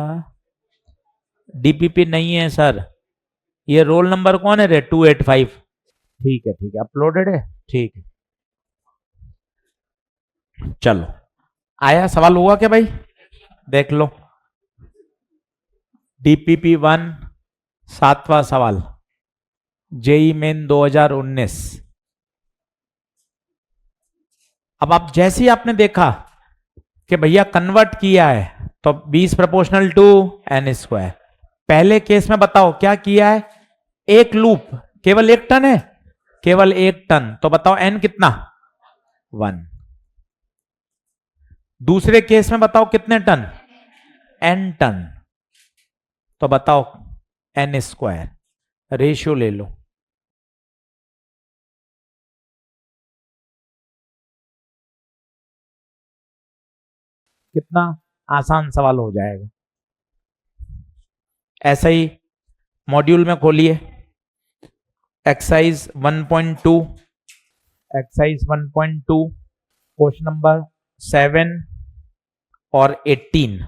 डीपीपी नहीं है सर? ये रोल नंबर कौन है रे? 285। ठीक है अपलोडेड है। ठीक है चलो, आया सवाल हुआ क्या भाई? देख लो डीपीपी 1 7वां सवाल, जेई मेन 2019। अब आप जैसे ही आपने देखा कि भैया कन्वर्ट किया है तो 20 प्रोपोर्शनल टू एन स्क्वायर। पहले केस में बताओ क्या किया है? एक लूप, केवल एक टर्न है, केवल एक टर्न, तो बताओ एन कितना? 1। दूसरे केस में बताओ कितने टर्न? एन टर्न, तो बताओ एन स्क्वायर। रेशियो ले लो। कितना आसान सवाल हो जाएगा। ऐसा ही मॉड्यूल में खोलिए एक्सरसाइज 1.2, एक्सरसाइज 1.2 क्वेश्चन नंबर 7 और 18।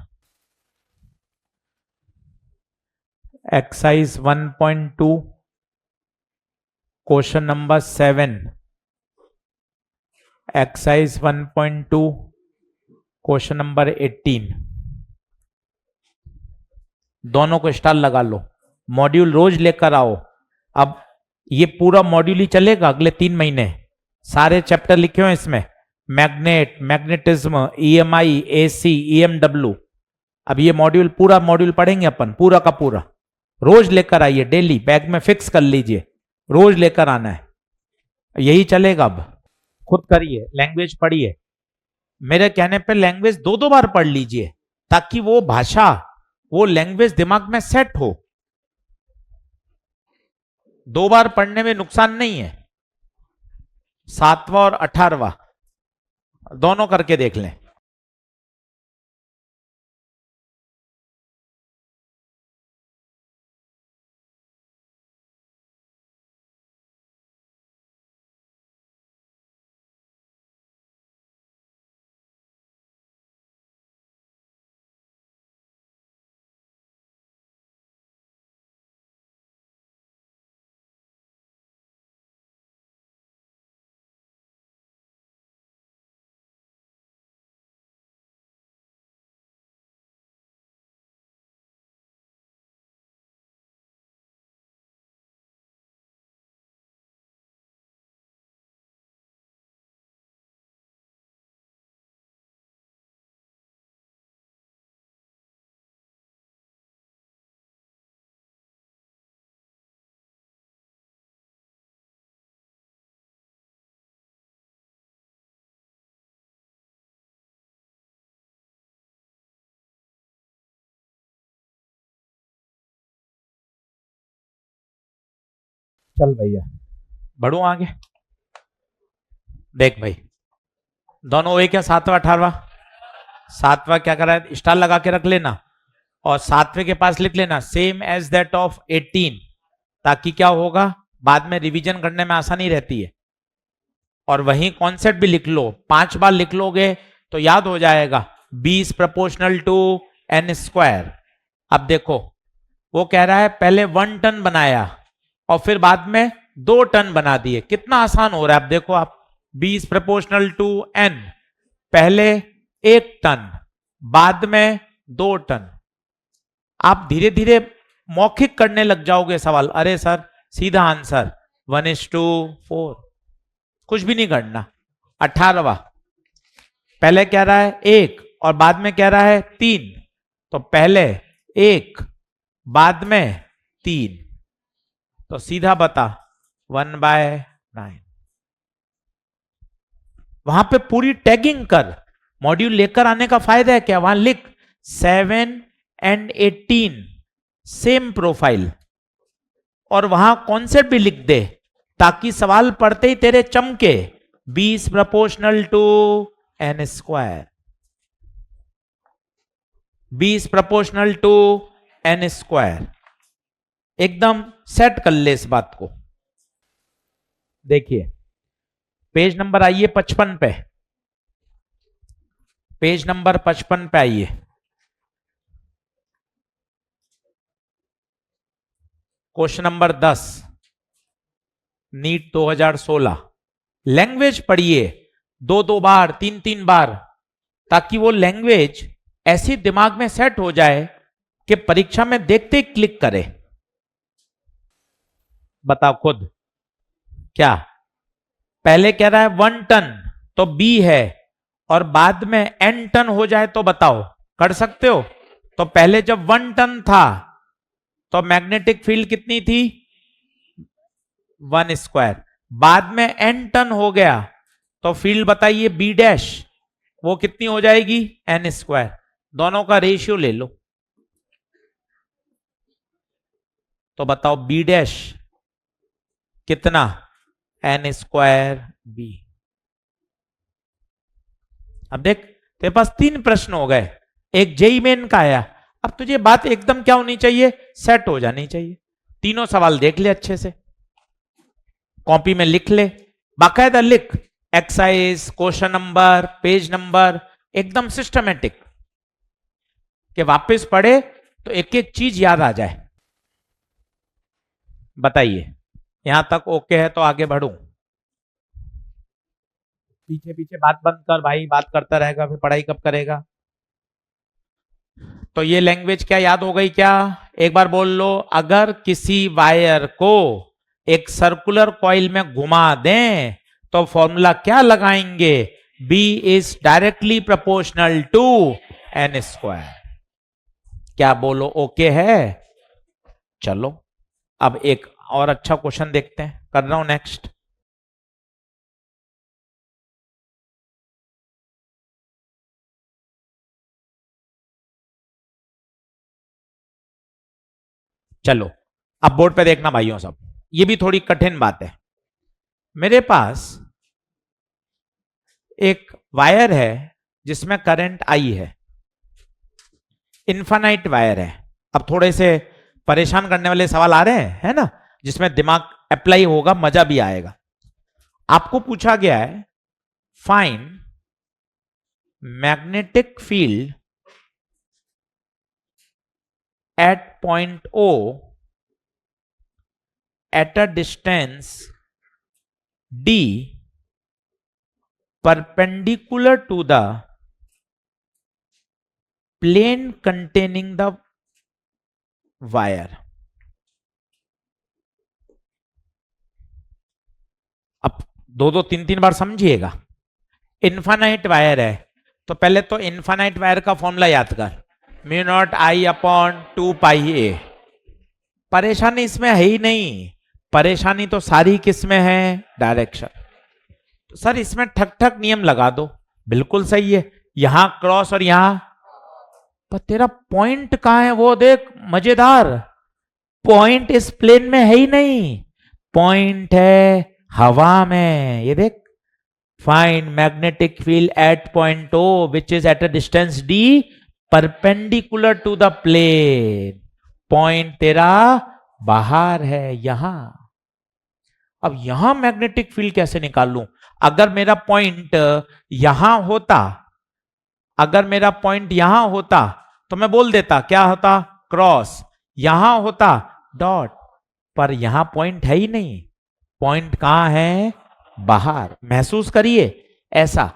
Exercise 1.2 question number 7, exercise 1.2 question number 18। दोनों को स्टार लगा लो। मॉड्यूल रोज लेकर आओ। अब ये पूरा मॉड्यूल ही चलेगा अगले 3 महीने। सारे चैप्टर लिखे हुए इसमें, magnet, magnetism, EMI, AC, EMW. अब ये मॉड्यूल पूरा मॉड्यूल पढ़ेंगे अपन, पूरा का पूरा। रोज लेकर आइए, डेली बैग में फिक्स कर लीजिए, रोज लेकर आना है। यही चलेगा। अब खुद करिए, लैंग्वेज पढ़िए। मेरे कहने पे लैंग्वेज 2-2 बार पढ़ लीजिए ताकि वो भाषा, वो लैंग्वेज दिमाग में सेट हो। 2 बार पढ़ने में नुकसान नहीं है। 7वां और 18वां दोनों करके देख लें। चल भैया बढ़ो आगे। देख भाई दोनों एक है, 7वां 18वां। 7वां क्या कर रहा है? स्टार लगा के रख लेना और 7वें के पास लिख लेना सेम एज दैट ऑफ 18, ताकि क्या होगा बाद में रिवीजन करने में आसानी रहती है। और वही कॉन्सेप्ट भी लिख लो, 5 बार लिख लोगे तो याद हो जाएगा। 20 प्रोपोर्शनल टू एन स्क्वायर। अब देखो वो कह रहा है पहले 1 टन बनाया और फिर बाद में 2 टन बना दिए। कितना आसान हो रहा है। अब देखो आप 20 प्रोपोर्शनल टू एन, पहले 1 टन बाद में 2 टन। आप धीरे धीरे मौखिक करने लग जाओगे सवाल। अरे सर सीधा आंसर 1:4, कुछ भी नहीं करना। 18वां पहले कह रहा है 1 और बाद में कह रहा है 3, तो पहले 1 बाद में 3, तो सीधा बता 1/9। वहां पे पूरी टैगिंग कर। मॉड्यूल लेकर आने का फायदा है क्या? वहां लिख 7 and 18 सेम प्रोफाइल, और वहां कॉन्सेप्ट भी लिख दे ताकि सवाल पढ़ते ही तेरे चमके। 20 proportional to N square, 20 proportional to N square. एकदम सेट कर ले इस बात को। देखिए पेज नंबर आइए 55 पे, पेज नंबर 55 पे आइए। Question number 10, NEET 2016। लैंग्वेज पढ़िए 2-2 बार, 3-3 बार, ताकि वो लैंग्वेज ऐसी दिमाग में सेट हो जाए कि परीक्षा में देखते ही क्लिक करे। बताओ खुद क्या, पहले कह रहा है 1 टन तो बी है, और बाद में n टन हो जाए तो बताओ, कर सकते हो? तो पहले जब 1 टन था तो मैग्नेटिक फील्ड कितनी थी? 1 स्क्वायर। बाद में n टन हो गया तो फील्ड बताइए बी डैश, वो कितनी हो जाएगी? n square. दोनों का रेशियो ले लो, तो बताओ बी डैश कितना? n square B. अब देख तेरे पास 3 प्रश्न हो गए, एक जेई मेन का आया। अब तुझे बात एकदम क्या होनी चाहिए? सेट हो जानी चाहिए। तीनों सवाल देख ले अच्छे से, कॉपी में लिख ले, बाकायदा लिख, exercise, question number, page number, एकदम सिस्टमेटिक, कि वापस पढ़े तो एक एक चीज याद आ जाए। बताइए, यहां तक ओके है तो आगे बढ़ूं? पीछे पीछे बात बंद कर भाई, बात करता रहेगा फिर पढ़ाई कब करेगा? तो ये लैंग्वेज क्या याद हो गई क्या? एक बार बोल लो, अगर किसी वायर को एक सर्कुलर कॉइल में घुमा दें तो फॉर्मूला क्या लगाएंगे? B is directly proportional to n square. क्या बोलो ओके है? चलो अब एक और अच्छा क्वेश्चन देखते हैं, कर रहा हूं नेक्स्ट। चलो अब बोर्ड पे देखना भाइयों सब, ये भी थोड़ी कठिन बात है। मेरे पास एक वायर है जिसमें करंट आई है, इन्फानाइट वायर है। अब थोड़े से परेशान करने वाले सवाल आ रहे हैं, है ना, जिसमें दिमाग अप्लाई होगा, मजा भी आएगा। आपको पूछा गया है find magnetic field at point O at a distance D perpendicular to the plane containing the wire। अब 2-2 3-3 बार समझिएगा। इन्फानाइट वायर है तो पहले तो इन्फानाइट वायर का फॉर्मूला याद कर, म्यू नॉट आई अपॉन 2 पाई ए। परेशानी इसमें है ही नहीं, परेशानी तो सारी किस में है? डायरेक्शन। तो सर इसमें ठक ठक नियम लगा दो, बिल्कुल सही है, यहां क्रॉस और यहां, पर तेरा पॉइंट कहां है वो देख, मजेदार। पॉइंट इस प्लेन में है ही नहीं, पॉइंट है हवा में। ये देख, find magnetic field at point O which is at a distance D perpendicular to the plane. Point तेरा बाहर है यहां। अब यहां मैग्नेटिक फील्ड कैसे निकाल लूं? अगर मेरा पॉइंट यहां होता, अगर मेरा पॉइंट यहां होता तो मैं बोल देता क्या होता? क्रॉस। यहां होता डॉट, पर यहां पॉइंट है ही नहीं, पॉइंट कहां है? बाहर। महसूस करिए ऐसा।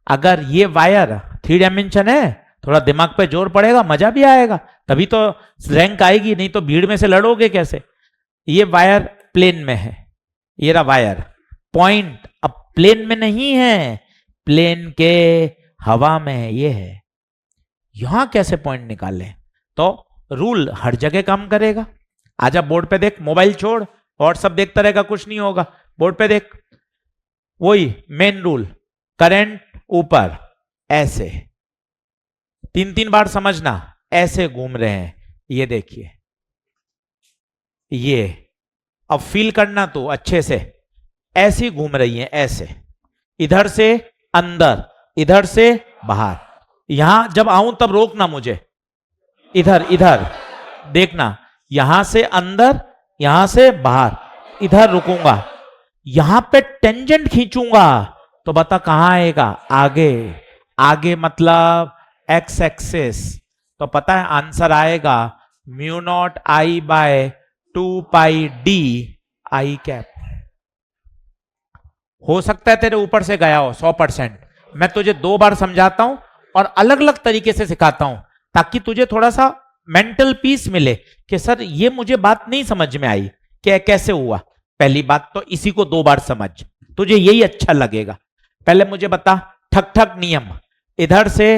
अगर ये वायर 3 डायमेंशन है, थोड़ा दिमाग पे जोर पड़ेगा, मजा भी आएगा, तभी तो रैंक आएगी, नहीं तो भीड़ में से लड़ोगे कैसे? ये वायर प्लेन में है, ये रहा वायर, पॉइंट अब प्लेन में नहीं है, प्लेन के हवा में है, ये है। यहां कैसे पॉइंट निकालें? तो रूल हर जगह काम करेगा। आजा बोर्ड पे देख, मोबाइल छोड़, व्हाट्सएप देखता रहेगा, कुछ नहीं होगा। बोर्ड पे देख, वही मेन रूल, करंट ऊपर ऐसे, 3-3 बार समझना, ऐसे घूम रहे हैं, ये देखिए, ये अब फील करना तो अच्छे से, ऐसी घूम रही है, ऐसे, इधर से अंदर, इधर से बाहर। यहां जब आऊं तब रोकना मुझे, इधर इधर देखना, यहां से अंदर, यहां से बाहर, इधर रुकूंगा, यहां पे टेंजेंट खींचूंगा तो बता कहां आएगा, आगे। आगे मतलब एक्स एक्सिस, तो पता है आंसर आएगा mu naught I by 2 pi D I cap. हो सकता है तेरे ऊपर से गया हो 100%। मैं तुझे 2 बार समझाता हूं और अलग अलग तरीके से सिखाता हूं ताकि तुझे थोड़ा सा मेंटल पीस मिले कि सर ये मुझे बात नहीं समझ में आई कि कैसे हुआ। पहली बात तो इसी को 2 बार समझ, तुझे यही अच्छा लगेगा। पहले मुझे बता ठक ठक नियम, इधर से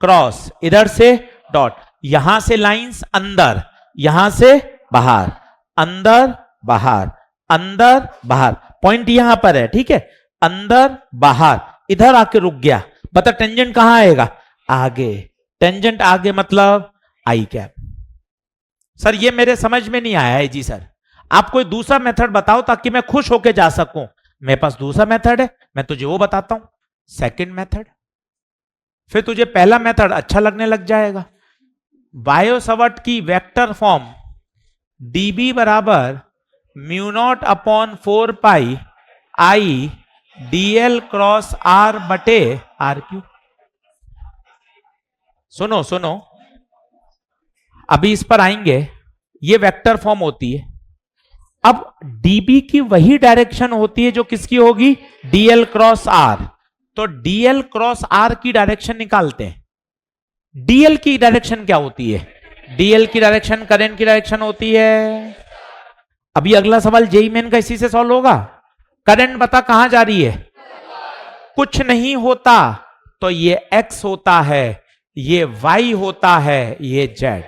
क्रॉस, इधर से डॉट, यहां से लाइंस अंदर, यहां से बाहर, अंदर बाहर, अंदर बाहर, पॉइंट यहां पर है, ठीक है, अंदर बाहर, इधर आके रुक गया। बता टेंजेंट कहां आएगा, आगे। टेंजेंट आगे मतलब आई कैप। सर ये मेरे समझ में नहीं आया है जी सर, आप कोई दूसरा मेथड बताओ ताकि मैं खुश होके जा सकूं। मेरे पास दूसरा मेथड है, मैं तुझे वो बताता हूं, सेकंड मेथड। फिर तुझे पहला मेथड अच्छा लगने लग जाएगा। बायो सवर्ट की वेक्टर फॉर्म dB बराबर म्यू नॉट अपॉन 4 पाई आई dl क्रॉस r बटे r क्यू। सुनो सुनो, अभी इस पर आएंगे, ये वेक्टर फॉर्म होती है। अब dB की वही डायरेक्शन होती है जो किसकी होगी, dl क्रॉस r। तो dl क्रॉस r की डायरेक्शन निकालते हैं। dl की डायरेक्शन क्या होती है, dl की डायरेक्शन करंट की डायरेक्शन होती है। अभी अगला सवाल जेई मेन का इसी से सॉल्व होगा। करंट बता कहां जा रही है, कुछ नहीं होता तो ये x होता है, ये y होता है, ये z।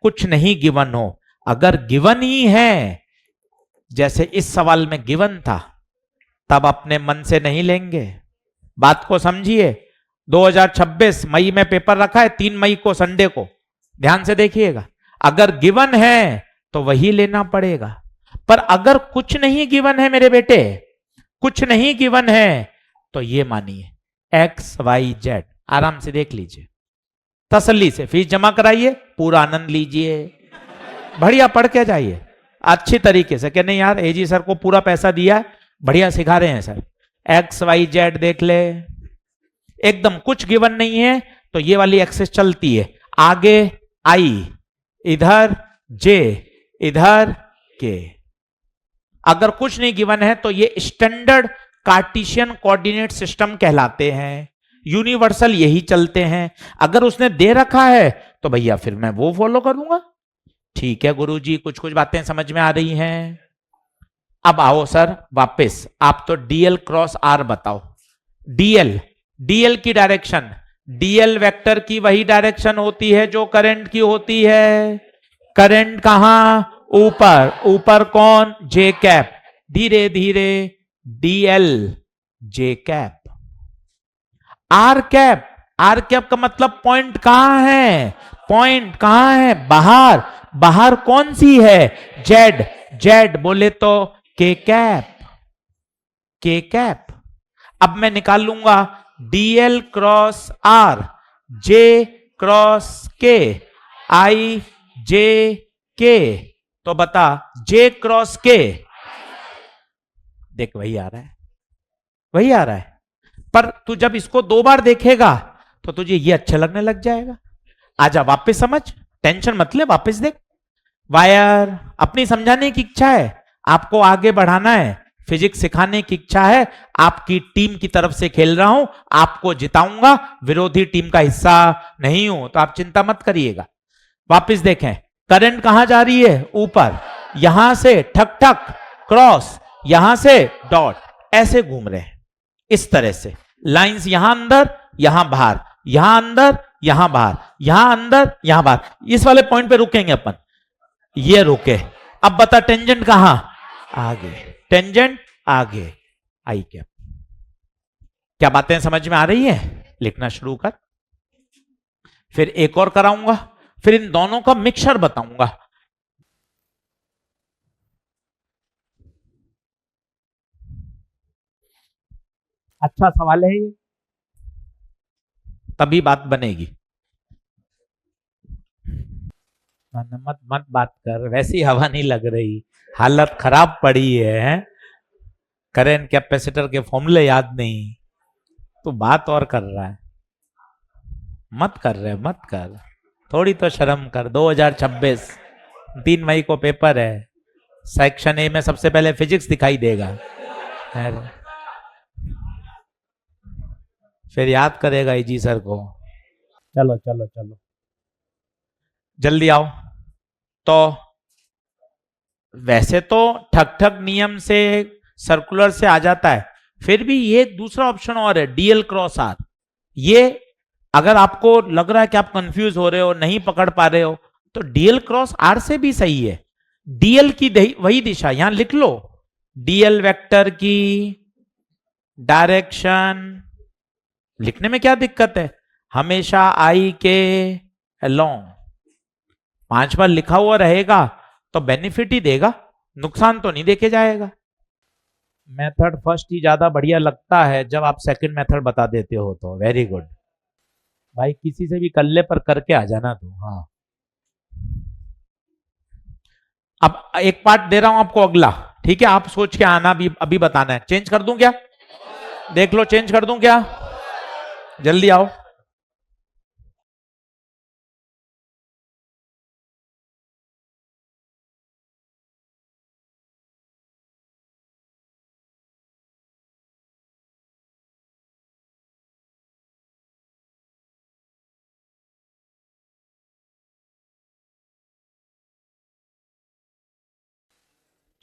कुछ नहीं गिवन हो, अगर गिवन ही है, जैसे इस सवाल में गिवन था, तब अपने मन से नहीं लेंगे। बात को समझिए। 2026 मई में पेपर रखा है, 3 मई को संडे को, ध्यान से देखिएगा। अगर गिवन है तो वही लेना पड़ेगा, पर अगर कुछ नहीं गिवन है मेरे बेटे, कुछ नहीं गिवन है, तो ये मानिए एक्स वाई जेड। आराम से देख लीजिए, तसल्ली से फीस जमा कराइए, पूरा आनंद लीजिए, बढ़िया पढ़ के जाइए अच्छी तरीके से। कि नहीं यार एजी सर को पूरा पैसा दिया, बढ़िया सिखा रहे हैं सर। एक्स वाई जेड देख ले, एकदम कुछ गिवन नहीं है तो ये वाली एक्सेस चलती है। आगे आई, इधर जे, इधर के। अगर कुछ नहीं गिवन है तो ये स्टैंडर्ड कार्टेशियन कोऑर्डिनेट सिस्टम कहलाते हैं, यूनिवर्सल यही चलते हैं। अगर उसने दे रखा है तो भैया फिर मैं वो फॉलो करूंगा। ठीक है गुरुजी, कुछ कुछ बातें समझ में आ रही हैं। अब आओ सर वापस, आप तो डीएल क्रॉस आर बताओ। डीएल, डीएल की डायरेक्शन, डीएल वेक्टर की वही डायरेक्शन होती है जो करंट की होती है। करंट कहां, ऊपर, ऊपर कौन, जे कैप। धीरे धीरे DL J cap. R cap, R cap का मतलब पॉइंट कहां है, पॉइंट कहां है, बाहर। बाहर कौन सी है, जेड, जेड बोले तो के कैप, के कैप। अब मैं निकाल लूंगा DL cross R, J cross K, I जे के। तो बता जे क्रॉस के, देख वही आ रहा है, वही आ रहा है। पर तू जब इसको 2 बार देखेगा तो तुझे ये अच्छा लगने लग जाएगा। आजा वापस समझ, टेंशन मत ले, वापस देख। वायर, अपनी समझाने की इच्छा है, आपको आगे बढ़ाना है, फिजिक्स सिखाने की इच्छा है, आपकी टीम की तरफ से खेल रहा हूं, आपको जिताऊंगा, विरोधी टीम का हिस्सा नहीं हूं, तो आप चिंता मत करिएगा। वापस देखें, करंट कहां जा रही है, ऊपर, यहां से ठक ठक क्रॉस, यहां से डॉट, ऐसे घूम रहे हैं इस तरह से। लाइंस यहां अंदर, यहां बाहर, यहां अंदर, यहां बाहर, यहां अंदर, यहां बाहर। इस वाले पॉइंट पे रुकेंगे अपन, ये रुके। अब बता टेंजेंट कहां, आगे, टेंजेंट आगे, आई कैप। क्या बातें समझ में आ रही है, लिखना शुरू कर। फिर एक और कराऊंगा, फिर इन दोनों का मिक्सचर बताऊंगा। अच्छा सवाल है ये, तभी बात बनेगी। मत मत बात कर, वैसी हवा नहीं लग रही, हालत खराब पड़ी है, करंट कैपेसिटर के फॉर्मूले याद नहीं, तो बात और कर रहा है। मत कर रहे, मत कर, थोड़ी तो शर्म कर। 2026 3 मई को पेपर है, सेक्शन ए में सबसे पहले फिजिक्स दिखाई देगा, फिर याद करेगा इजी सर को। चलो चलो चलो जल्दी आओ। तो वैसे तो ठक ठक नियम से सर्कुलर से आ जाता है, फिर भी ये दूसरा ऑप्शन और है, डीएल क्रॉस आर। ये अगर आपको लग रहा है कि आप कंफ्यूज हो रहे हो, नहीं पकड़ पा रहे हो, तो डीएल क्रॉस आर से भी सही है। डीएल की वही दिशा यहां लिख लो, डीएल वेक्टर की डायरेक्शन। लिखने में क्या दिक्कत है, हमेशा आई के अलोंग। 5 बार लिखा हुआ रहेगा तो बेनिफिट ही देगा, नुकसान तो नहीं देखे जाएगा। मेथड फर्स्ट ही ज्यादा बढ़िया लगता है जब आप सेकंड मेथड बता देते हो तो। वेरी गुड भाई, किसी से भी कल्ले पर करके आ जाना तू। हाँ, अब एक पार्ट दे रहा हूं आपको अगला, ठीक है? आप सोच के आना, भी अभी बताना है। चेंज कर दूं क्या? देख लो, चेंज कर दूं क्या? जल्दी आओ।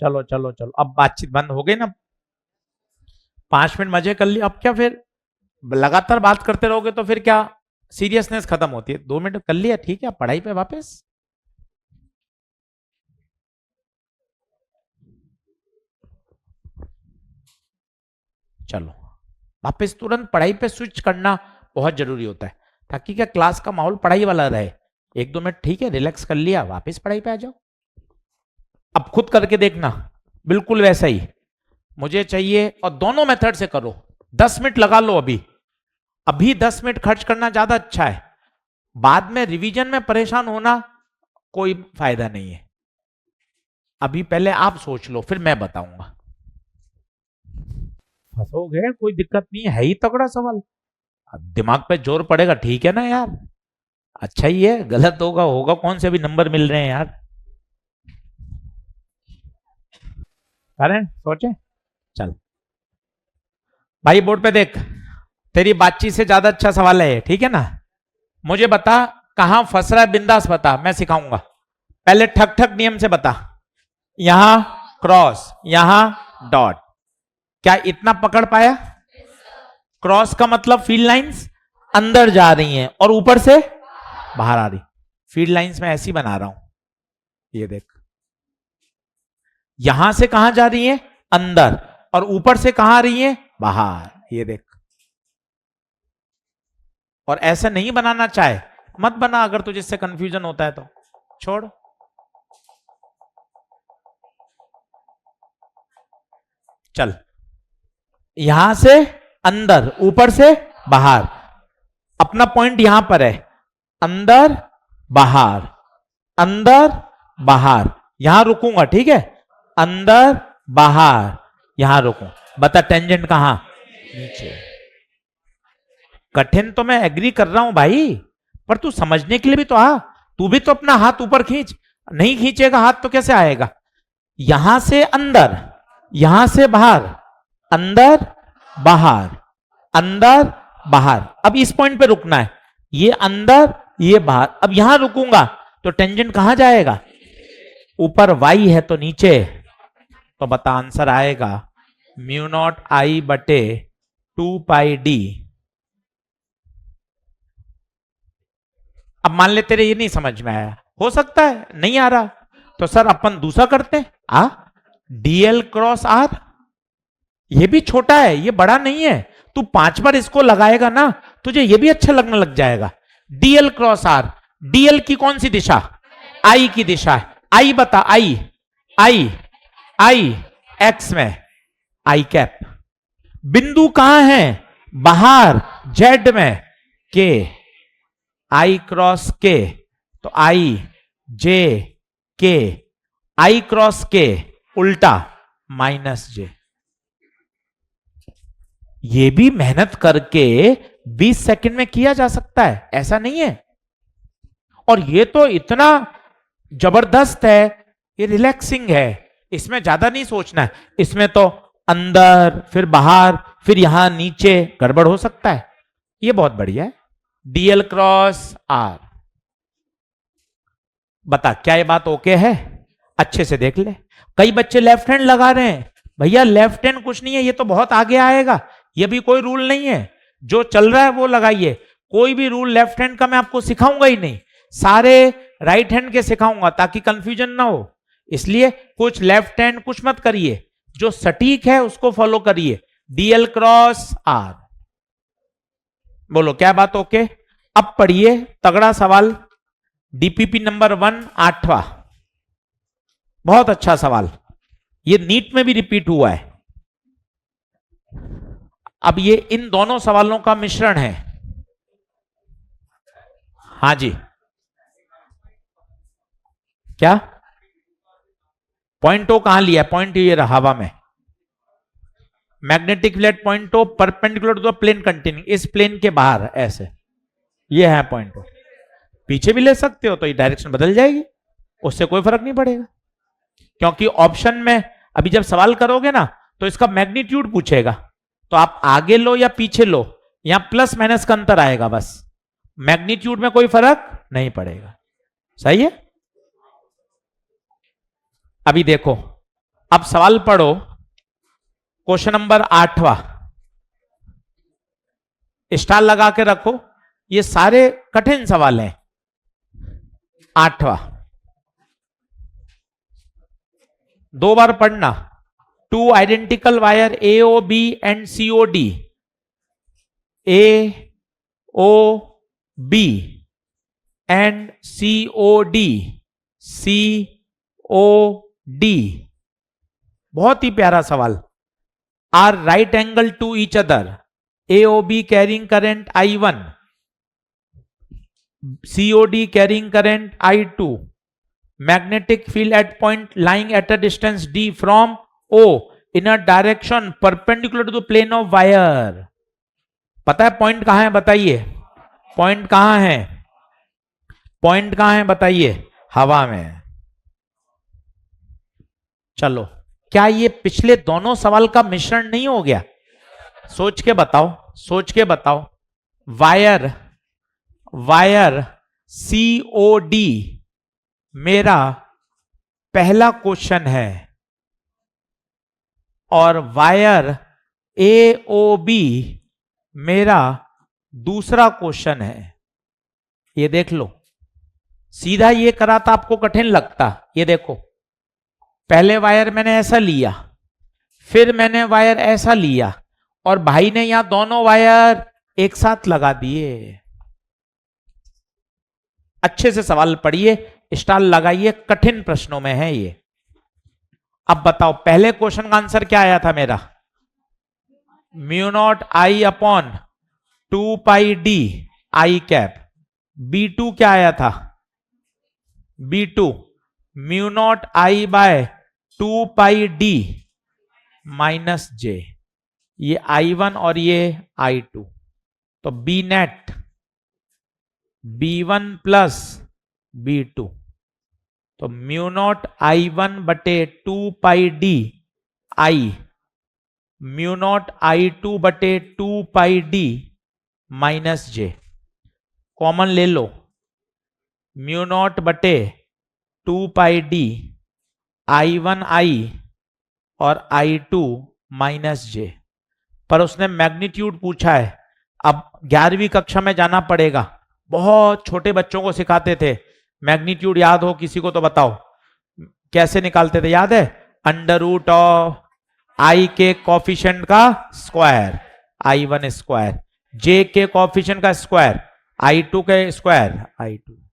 चलो चलो चलो, अब बातचीत बंद हो गई ना, 5 मिनट मजे कर लिए। अब क्या फिर लगातार बात करते रहोगे तो फिर क्या सीरियसनेस खत्म होती है। 2 मिनट कर लिया, ठीक है? पढ़ाई पे वापस। चलो वापस तुरंत पढ़ाई पे स्विच करना बहुत जरूरी होता है, ताकि क्या क्लास का माहौल पढ़ाई वाला रहे। 1-2 मिनट ठीक है, रिलैक्स कर लिया, वापस पढ़ाई पे आ जाओ। अब खुद करके देखना, बिल्कुल वैसा ही मुझे चाहिए, और दोनों मेथड से करो। 10 मिनट लगा लो, अभी 10 मिनट खर्च करना ज्यादा अच्छा है। बाद में रिवीजन में परेशान होना कोई फायदा नहीं है। अभी पहले आप सोच लो, फिर मैं बताऊंगा। फंसोगे, कोई दिक्कत नहीं है ही तगड़ा सवाल। अब दिमाग पे जोर पड़ेगा, ठीक है ना यार? अच्छा ही है, गलत होगा होगा, कौन से भी नंबर मिल रहे हैं यार। करें सोचे, चल भाई बोर्ड पे देख, तेरी बातचीत से ज्यादा अच्छा सवाल है, ठीक है ना? मुझे बता कहां फंस रहा है, बिंदास बता, मैं सिखाऊंगा। पहले ठक ठक नियम से बता, यहां क्रॉस, यहां डॉट, क्या इतना पकड़ पाया? क्रॉस का मतलब फील्ड लाइंस अंदर जा रही हैं और ऊपर से बाहर आ रही। फील्ड लाइंस में ऐसी बना रहा हूं, ये देख, यहां से कहां जा रही है? अंदर, और ऊपर से कहां आ रही है? बाहर, ये देख। और ऐसा नहीं बनाना चाहे मत बना, अगर तुझे इससे कंफ्यूजन होता है तो छोड़। चल, यहां से अंदर, ऊपर से बाहर, अपना पॉइंट यहां पर है, अंदर बाहर, अंदर बाहर, यहां रुकूंगा, ठीक है? अंदर बाहर, यहां रुकूं। बता टेंजेंट कहां? नीचे। कठिन तो मैं एग्री कर रहा हूं भाई, पर तू समझने के लिए भी तो आ। तू भी तो अपना हाथ ऊपर खींच, नहीं खींचेगा हाथ तो कैसे आएगा? यहां से अंदर, यहां से बाहर, अंदर बाहर, अंदर बाहर। अब इस पॉइंट पे रुकना है, ये अंदर ये बाहर। अब यहां रुकूंगा तो टेंजेंट कहां जाएगा? ऊपर y है तो नीचे। तो बता आंसर आएगा म्यू नॉट आई बटे 2πd। अब मान ले तेरे ये नहीं समझ में आया, हो सकता है नहीं आ रहा, तो सर अपन दूसरा करते हैं, डीएल क्रॉस आर। ये भी छोटा है, ये बड़ा नहीं है। तू 5 बार इसको लगाएगा ना, तुझे ये भी अच्छा लगने लग जाएगा। डीएल क्रॉस आर, डीएल की कौन सी दिशा? आई की दिशा है। आई बता, आई आई आई एक्स में, आई कैप। बिंदु कहां है? बाहर, जेड में, के, आई क्रॉस के, तो आई जे के, आई क्रॉस के उल्टा माइनस जे। ये भी मेहनत करके 20 सेकंड में किया जा सकता है, ऐसा नहीं है। और ये तो इतना जबरदस्त है, ये रिलैक्सिंग है, इसमें ज्यादा नहीं सोचना है। इसमें तो अंदर फिर बाहर फिर यहां नीचे गड़बड़ हो सकता है। ये बहुत बढ़िया है। DL cross R. बता क्या ये बात ओके है? अच्छे से देख ले। कई बच्चे लेफ्ट हैंड लगा रहे हैं। भैया लेफ्ट हैंड कुछ नहीं है, ये तो बहुत आगे आएगा, ये भी कोई रूल नहीं है। जो चल रहा है वो लगाइए। कोई भी रूल लेफ्ट हैंड का मैं आपको सिखाऊंगा ही नहीं, सारे राइट हैंड के सिखाऊंगा ताकि कंफ्यूजन ना हो। इसलिए कुछ लेफ्ट हैंड कुछ मत करिए, जो सटीक है उसको फॉलो करिए। DL cross R. बोलो क्या बात ओके? अब पढ़िए तगड़ा सवाल, डीपीपी नंबर 1 8वां। बहुत अच्छा सवाल, ये नीट में भी रिपीट हुआ है। अब ये इन दोनों सवालों का मिश्रण है। हाँ जी, क्या पॉइंट ओ कहां लिया? पॉइंट ये रहा हवा में। Magnetic flat point O perpendicular to the plane continue, इस प्लेन के बाहर ऐसे, ये है पॉइंट ओ। पीछे भी ले सकते हो तो ये डायरेक्शन बदल जाएगी, उससे कोई फर्क नहीं पड़ेगा। क्योंकि ऑप्शन में अभी जब सवाल करोगे ना तो इसका मैग्नीट्यूड पूछेगा, तो आप आगे लो या पीछे लो, यहां प्लस माइनस का अंतर आएगा बस, मैग्नीट्यूड में कोई फर्क नहीं पड़ेगा। सही है? अभी देखो, अब सवाल पढ़ो, क्वेश्चन नंबर 8वां। स्टार लगा के रखो, ये सारे कठिन सवाल हैं। 8वां, दो बार पढ़ना। Two identical wire A O B and C O D, A O B and C O D, C O D. बहुत ही प्यारा सवाल। Are right angle to each other, A O B carrying current I1, COD carrying current I2, magnetic field at point lying at a distance D from O in a direction perpendicular to the plane of wire। पता है point कहां है? बताइए point कहां है? Point कहां है बताइए? हवा में। चलो, क्या ये पिछले दोनों सवाल का मिश्रण नहीं हो गया? सोच के बताओ, सोच के बताओ। वायर, वायर COD मेरा पहला क्वेश्चन है, और वायर AOB मेरा दूसरा क्वेश्चन है। ये देख लो, सीधा ये करा था आपको कठिन लगता। ये देखो, पहले वायर मैंने ऐसा लिया, फिर मैंने वायर ऐसा लिया, और भाई ने यहां दोनों वायर एक साथ लगा दिए। अच्छे से सवाल पढ़िए, स्टार लगाइए, कठिन प्रश्नों में है ये। अब बताओ पहले क्वेश्चन का आंसर क्या आया था मेरा? म्यू नॉट आई अपॉन 2πd आई कैप। B2 क्या आया था? B2 mu naught I bye 2πd minus जे। ये I1 और ये I2, तो B net B1 plus B2, तो म्यू नॉट I1 बटे 2πd आई, म्यू नॉट I2 बटे 2πd माइनस जे। कॉमन ले लो, म्यू नॉट बटे 2πd I1 आई और I2 माइनस जे। पर उसने मैग्नीट्यूड पूछा है। अब 11वीं कक्षा में जाना पड़ेगा, बहुत छोटे बच्चों को सिखाते थे। मैग्नीट्यूड याद हो किसी को तो बताओ, कैसे निकालते थे? याद है? अंडर रूट ऑफ आई के कॉफिशिएंट का स्क्वायर I1 स्क्वायर, जे के कॉफिशिएंट का स्क्वायर I2 के स्क्वायर I2।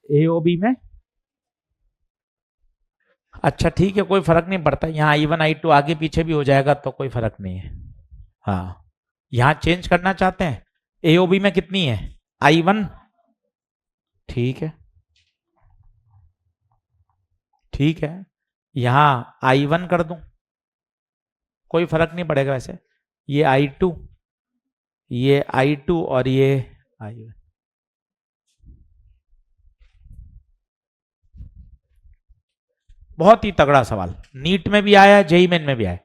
एओबी में, अच्छा ठीक है, कोई फर्क नहीं पड़ता, यहाँ I1 I2 आगे पीछे भी हो जाएगा तो कोई फर्क नहीं है। हाँ, यहां चेंज करना चाहते हैं, एओबी में कितनी है I1, ठीक है, ठीक है, यहां I1 कर दूं, कोई फर्क नहीं पड़ेगा वैसे, ये I2, ये I2 और ये I1। बहुत ही तगड़ा सवाल, नीट में भी आया, जेई मेन में भी आया।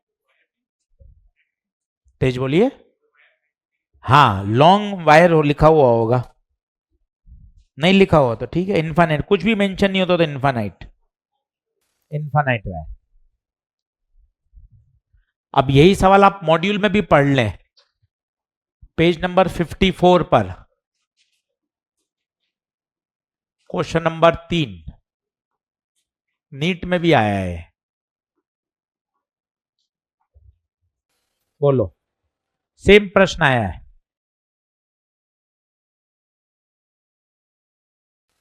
तेज बोलिए। हाँ, लॉन्ग वायर हो लिखा हुआ होगा, नहीं लिखा हुआ तो ठीक है, इन्फानाइट, कुछ भी मेंशन नहीं होता तो इन्फानाइट, इन्फानाइट वायर। अब यही सवाल आप मॉड्यूल में भी पढ़ लें, पेज नंबर 54 पर, क्वेश्चन नंबर 3, नीट में भी आया है। बोलो, सेम प्रश्न आया है,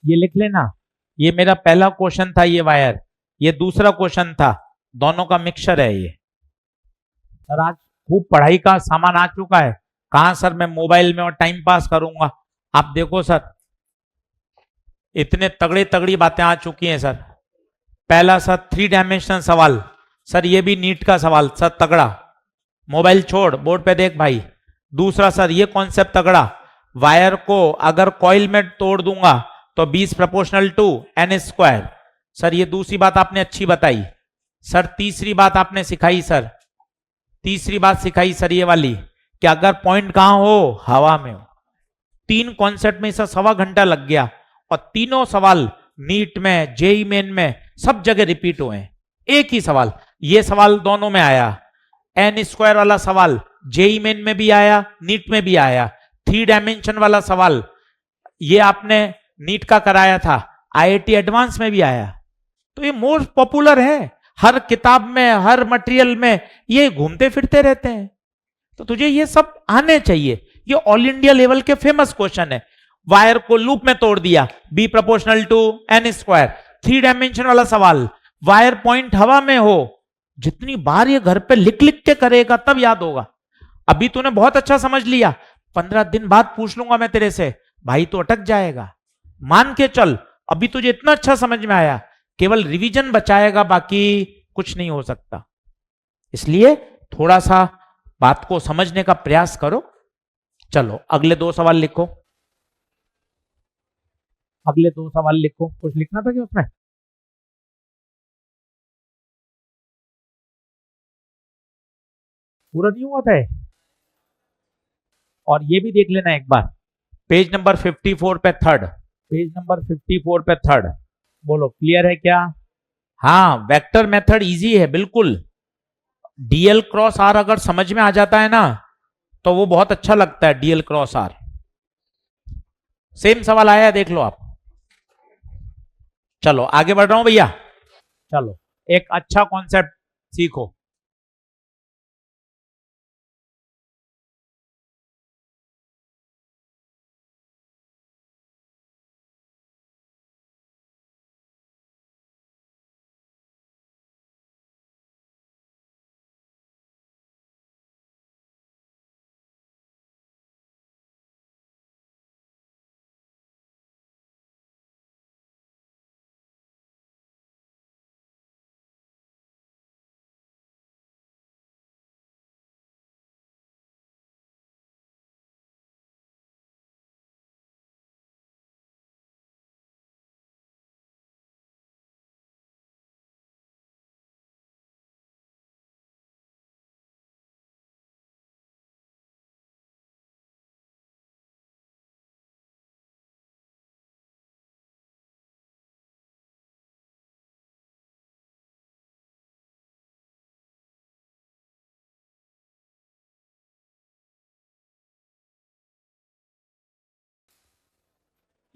ये लिख लेना, ये मेरा पहला क्वेश्चन था, ये वायर, ये दूसरा क्वेश्चन था, दोनों का मिक्सचर है ये। सर आज खूब पढ़ाई का सामान आ चुका है, कहां सर मैं मोबाइल में और टाइम पास करूंगा, आप देखो सर, इतने तगड़ी तगड़ी बातें आ चुकी हैं सर। पहला सर 3 डायमेंशनल सवाल, सर ये भी नीट का सवाल सर, तगड़ा, मोबाइल छोड़ बोर्ड पे देख भाई। दूसरा सर ये कॉन्सेप्ट तगड़ा, वायर को अगर कॉइल में तोड़ दूंगा तो 20 proportional to n square, sir ये दूसरी बात आपने अच्छी बताई। सर तीसरी बात आपने सिखाई सर, तीसरी बात सिखाई सर ये वाली, कि अगर पॉइंट कहां हो, हवा में हो। 3 कॉन्सेप्ट में सर 1.25 घंटा लग गया, और तीनों सवाल नीट में, जेई मेन में, सब जगह रिपीट हुए हैं, एक ही सवाल, ये सवाल दोनों में आया, n स्क्वायर वाला सवाल जेई मेन में भी आया, नीट में भी आया, 3 डायमेंशन वाला सवाल ये आपने नीट का कराया था, आईआईटी एडवांस में भी आया, तो ये मोस्ट पॉपुलर है, हर किताब में, हर मटेरियल में ये घूमते फिरते रहते हैं, तो तुझे ये सब आने चाहिए, ये ऑल इंडिया लेवल के फेमस क्वेश्चन है। वायर को लूप में तोड़ दिया, B proportional to n square, 3 dimension वाला सवाल, वायर पॉइंट हवा में हो, जितनी बार ये घर पे लिख लिख के करेगा तब याद होगा। अभी तूने बहुत अच्छा समझ लिया, 15 दिन बाद पूछ लूंगा मैं तेरे से, भाई तो अटक जाएगा, मान के चल, अभी तुझे इतना अच्छा समझ में आया, केवल रिवीजन बचाएगा, बाकी कुछ नहीं हो सकता। इसलिए थोड़ा सा बात को समझने का प्रयास करो। चलो अगले 2 सवाल लिखो, अगले 2 सवाल लिखो, कुछ लिखना था क्या उसमें? पूरा नहीं हुआ था ये? और ये भी देख लेना एक बार, पेज नंबर 54 पे थर्ड, पेज नंबर 54 पे थर्ड, बोलो क्लियर है क्या? हाँ, वेक्टर मेथड इजी है बिल्कुल, डीएल क्रॉस आर अगर समझ में आ जाता है ना तो वो बहुत अच्छा लगता है, डीएल क्रॉस आर। सेम सवाल आया है, देख लो आप। चलो आगे बढ़ रहा हूं भैया, चलो एक अच्छा कॉन्सेप्ट सीखो।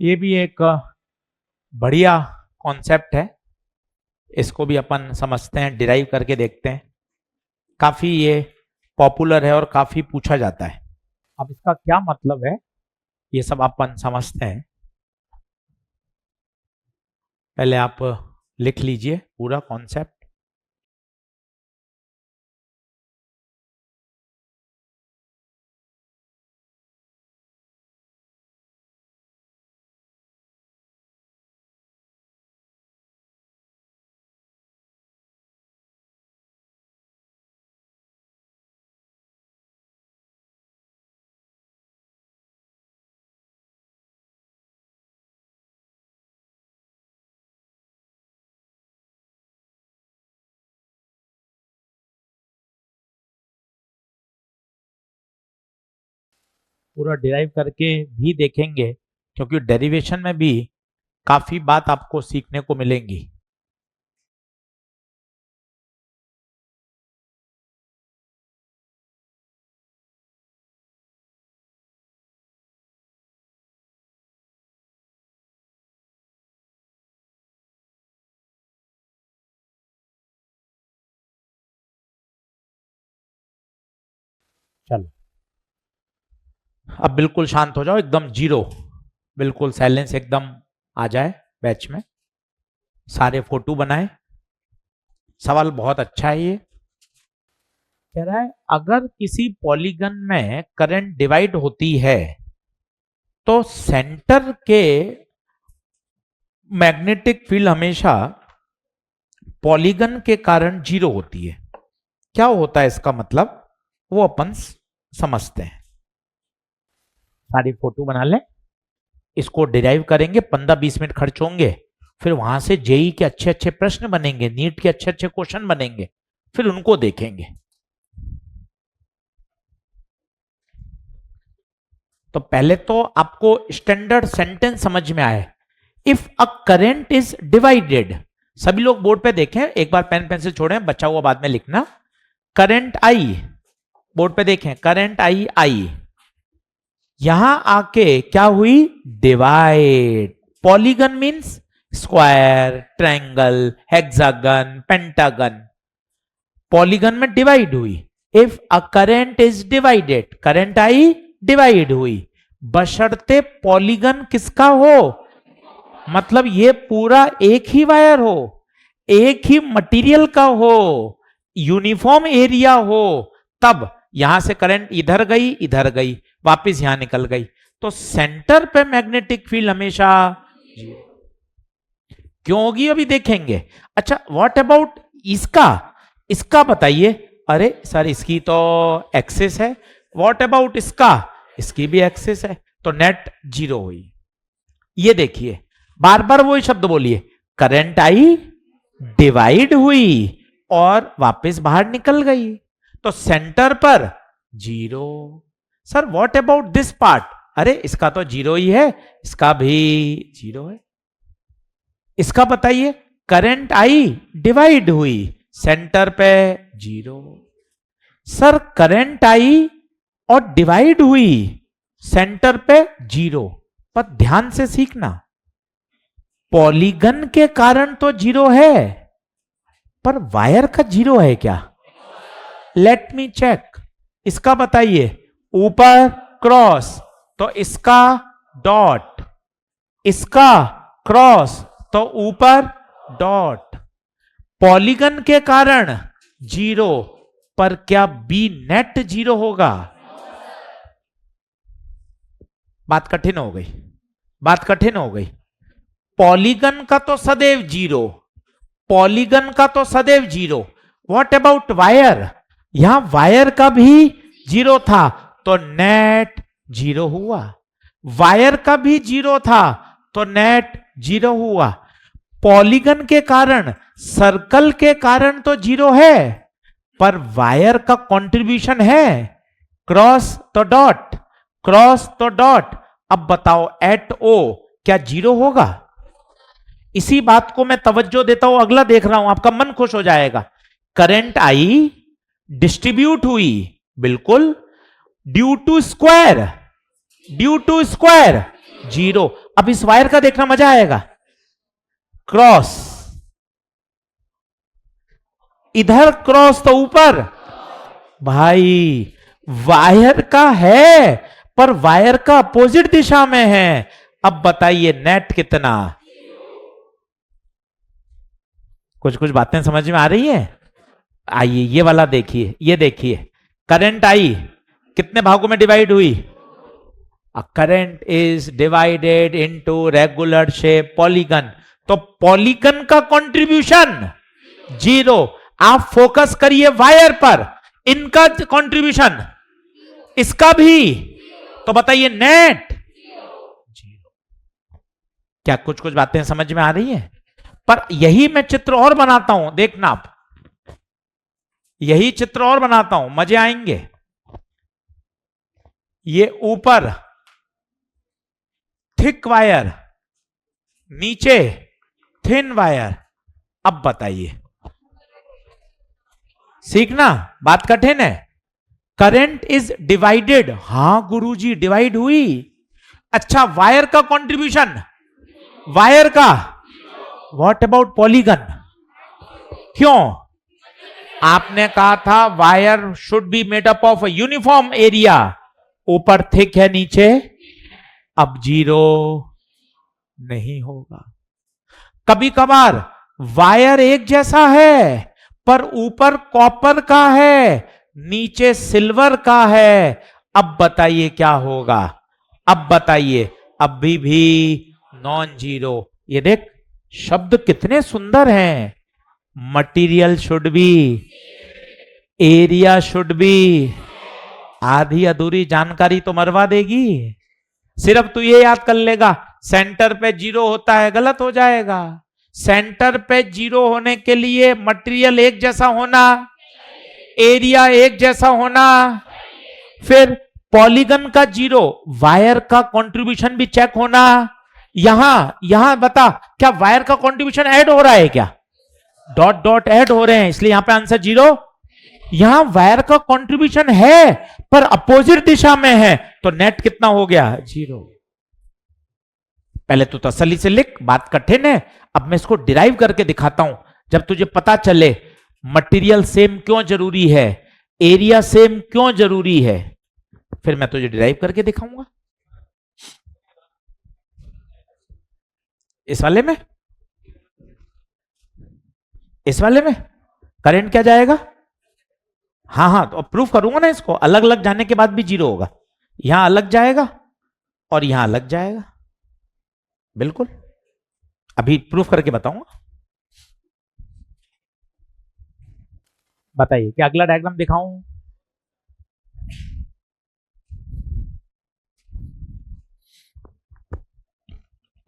ये भी एक बढ़िया कॉन्सेप्ट है, इसको भी अपन समझते हैं, डिराइव करके देखते हैं, काफी ये पॉपुलर है और काफी पूछा जाता है। अब इसका क्या मतलब है ये सब अपन समझते हैं। पहले आप लिख लीजिए पूरा कॉन्सेप्ट। पूरा डिराइव करके भी देखेंगे, क्योंकि डेरिवेशन में भी काफी बात आपको सीखने को मिलेंगी। चलो अब बिल्कुल शांत हो जाओ, एकदम जीरो, बिल्कुल साइलेंस एकदम आ जाए बैच में। सारे फोटो बनाए। सवाल बहुत अच्छा है ये। कह रहा है अगर किसी पॉलीगन में करंट डिवाइड होती है तो सेंटर के मैग्नेटिक फील्ड हमेशा पॉलीगन के कारण जीरो होती है। क्या होता है इसका मतलब, वो अपन समझते हैं। सारी फोटो बना लें, इसको डिराइव करेंगे, 15-20 मिनट खर्च होंगे, फिर वहां से जेई के अच्छे अच्छे प्रश्न बनेंगे, नीट के अच्छे अच्छे क्वेश्चन बनेंगे, फिर उनको देखेंगे। तो पहले तो आपको स्टैंडर्ड सेंटेंस समझ में आए। If a current is divided, सभी लोग बोर्ड पे देखें, एक बार पेन पेंसिल छोड़ें, बचा हुआ बाद में लिखना। करंट आई, बोर्ड पे देखें, करंट आई यहां आके क्या हुई, divide. Polygon means square, triangle, hexagon, pentagon. Polygon में डिवाइड हुई। If a current is divided, current I divide हुई, बशर्ते पॉलीगन किसका हो, मतलब ये पूरा एक ही वायर हो, एक ही मटेरियल का हो, यूनिफॉर्म एरिया हो, तब यहां से करंट इधर गई वापस यहां निकल गई, तो सेंटर पे मैग्नेटिक फील्ड हमेशा क्यों होगी अभी देखेंगे। अच्छा व्हाट अबाउट इसका बताइए। अरे सर इसकी तो एक्सिस है। व्हाट अबाउट इसकी भी एक्सिस है, तो नेट जीरो हुई। ये देखिए बार बार वही शब्द बोलिए, करंट आई डिवाइड हुई और वापस बाहर निकल गई, तो सेंटर पर zero. Sir what about this part, अरे इसका तो जीरो ही है, इसका भी जीरो है। इसका बताइए, करंट आई डिवाइड हुई, सेंटर पे जीरो। सर करंट आई और डिवाइड हुई, सेंटर पे जीरो। पर ध्यान से सीखना, पॉलीगन के कारण तो जीरो है, पर वायर का जीरो है क्या, लेट मी चेक। इसका बताइए, ऊपर क्रॉस तो इसका डॉट, इसका क्रॉस तो ऊपर डॉट। पॉलीगन के कारण जीरो, पर क्या बी नेट जीरो होगा। बात कठिन हो गई, बात कठिन हो गई। पॉलीगन का तो सदैव जीरो, पॉलीगन का तो सदैव जीरो। व्हाट अबाउट वायर, यहां वायर का भी जीरो था, तो नेट जीरो हुआ। वायर का भी जीरो था, तो नेट जीरो हुआ। पॉलीगन के कारण, सर्कल के कारण तो जीरो है, पर वायर का कंट्रीब्यूशन है, क्रॉस तो डॉट, क्रॉस तो डॉट। अब बताओ एट ओ क्या जीरो होगा। इसी बात को मैं तवज्जो देता हूं, अगला देख रहा हूं, आपका मन खुश हो जाएगा। करंट आई डिस्ट्रीब्यूट हुई, बिल्कुल, due to square, due to square zero. अब इस वायर का देखना मजा आएगा, क्रॉस, इधर क्रॉस तो ऊपर, भाई वायर का है, पर वायर का अपोजिट दिशा में है। अब बताइए नेट कितना, कुछ कुछ बातें समझ में आ रही है? आइए ये वाला देखिए, ये देखिए, करंट आई कितने भागों में डिवाइड हुई? A current is divided into regular shape polygon. तो पॉलीगन का कंट्रीब्यूशन 0। आप फोकस करिए वायर पर, इनका कंट्रीब्यूशन, इसका भी, तो बताइए नेट 0। क्या कुछ कुछ बातें समझ में आ रही है? पर यही मैं चित्र और बनाता हूं, देखना आप, यही चित्र और बनाता हूं, मजे आएंगे। ये ऊपर थिक वायर, नीचे थिन वायर। अब बताइए, सीखना बात कठिन है। करंट इज डिवाइडेड, हां गुरुजी डिवाइड हुई। अच्छा, वायर का कंट्रीब्यूशन, वायर का, व्हाट अबाउट पॉलीगन? क्यों? आपने कहा था wire should be made up of uniform area, ऊपर थिक है, नीचे, अब 0 नहीं होगा। कभी कभार वायर एक जैसा है पर ऊपर कॉपर का है, नीचे सिल्वर का है, अब बताइए क्या होगा? अब बताइए, अभी भी नॉन जीरो। ये देख शब्द कितने सुंदर हैं। Material should be, area should be. आधी अधूरी जानकारी तो मरवा देगी। सिर्फ तू ये याद कर लेगा, सेंटर पे 0 होता है, गलत हो जाएगा। सेंटर पे 0 होने के लिए मटेरियल एक जैसा होना, एरिया एक जैसा होना, फिर पॉलीगन का 0, वायर का कंट्रीब्यूशन भी चेक होना। यहां बता, क्या वायर का कंट्रीब्यूशन ऐड हो रहा है क्या? डॉट डॉट ऐड हो रहे हैं, इसलिए यहां पे आंसर 0। यहां वायर का कंट्रीब्यूशन है पर अपोजिट दिशा में है, तो नेट कितना हो गया? 0। पहले तू तसल्ली से लिख, बात कठिन है। अब मैं इसको डिराइव करके दिखाता हूं। जब तुझे पता चले मटेरियल सेम क्यों जरूरी है, एरिया सेम क्यों जरूरी है, फिर मैं तुझे डिराइव करके दिखाऊंगा। इस वाले में, इस वाले में करंट क्या जाएगा? हाँ, तो प्रूफ करूंगा ना इसको। अलग अलग जाने के बाद भी 0 होगा। यहां अलग जाएगा और यहां अलग जाएगा, बिल्कुल। अभी प्रूफ करके बताऊंगा। बताइए क्या अगला डायग्राम दिखाऊं?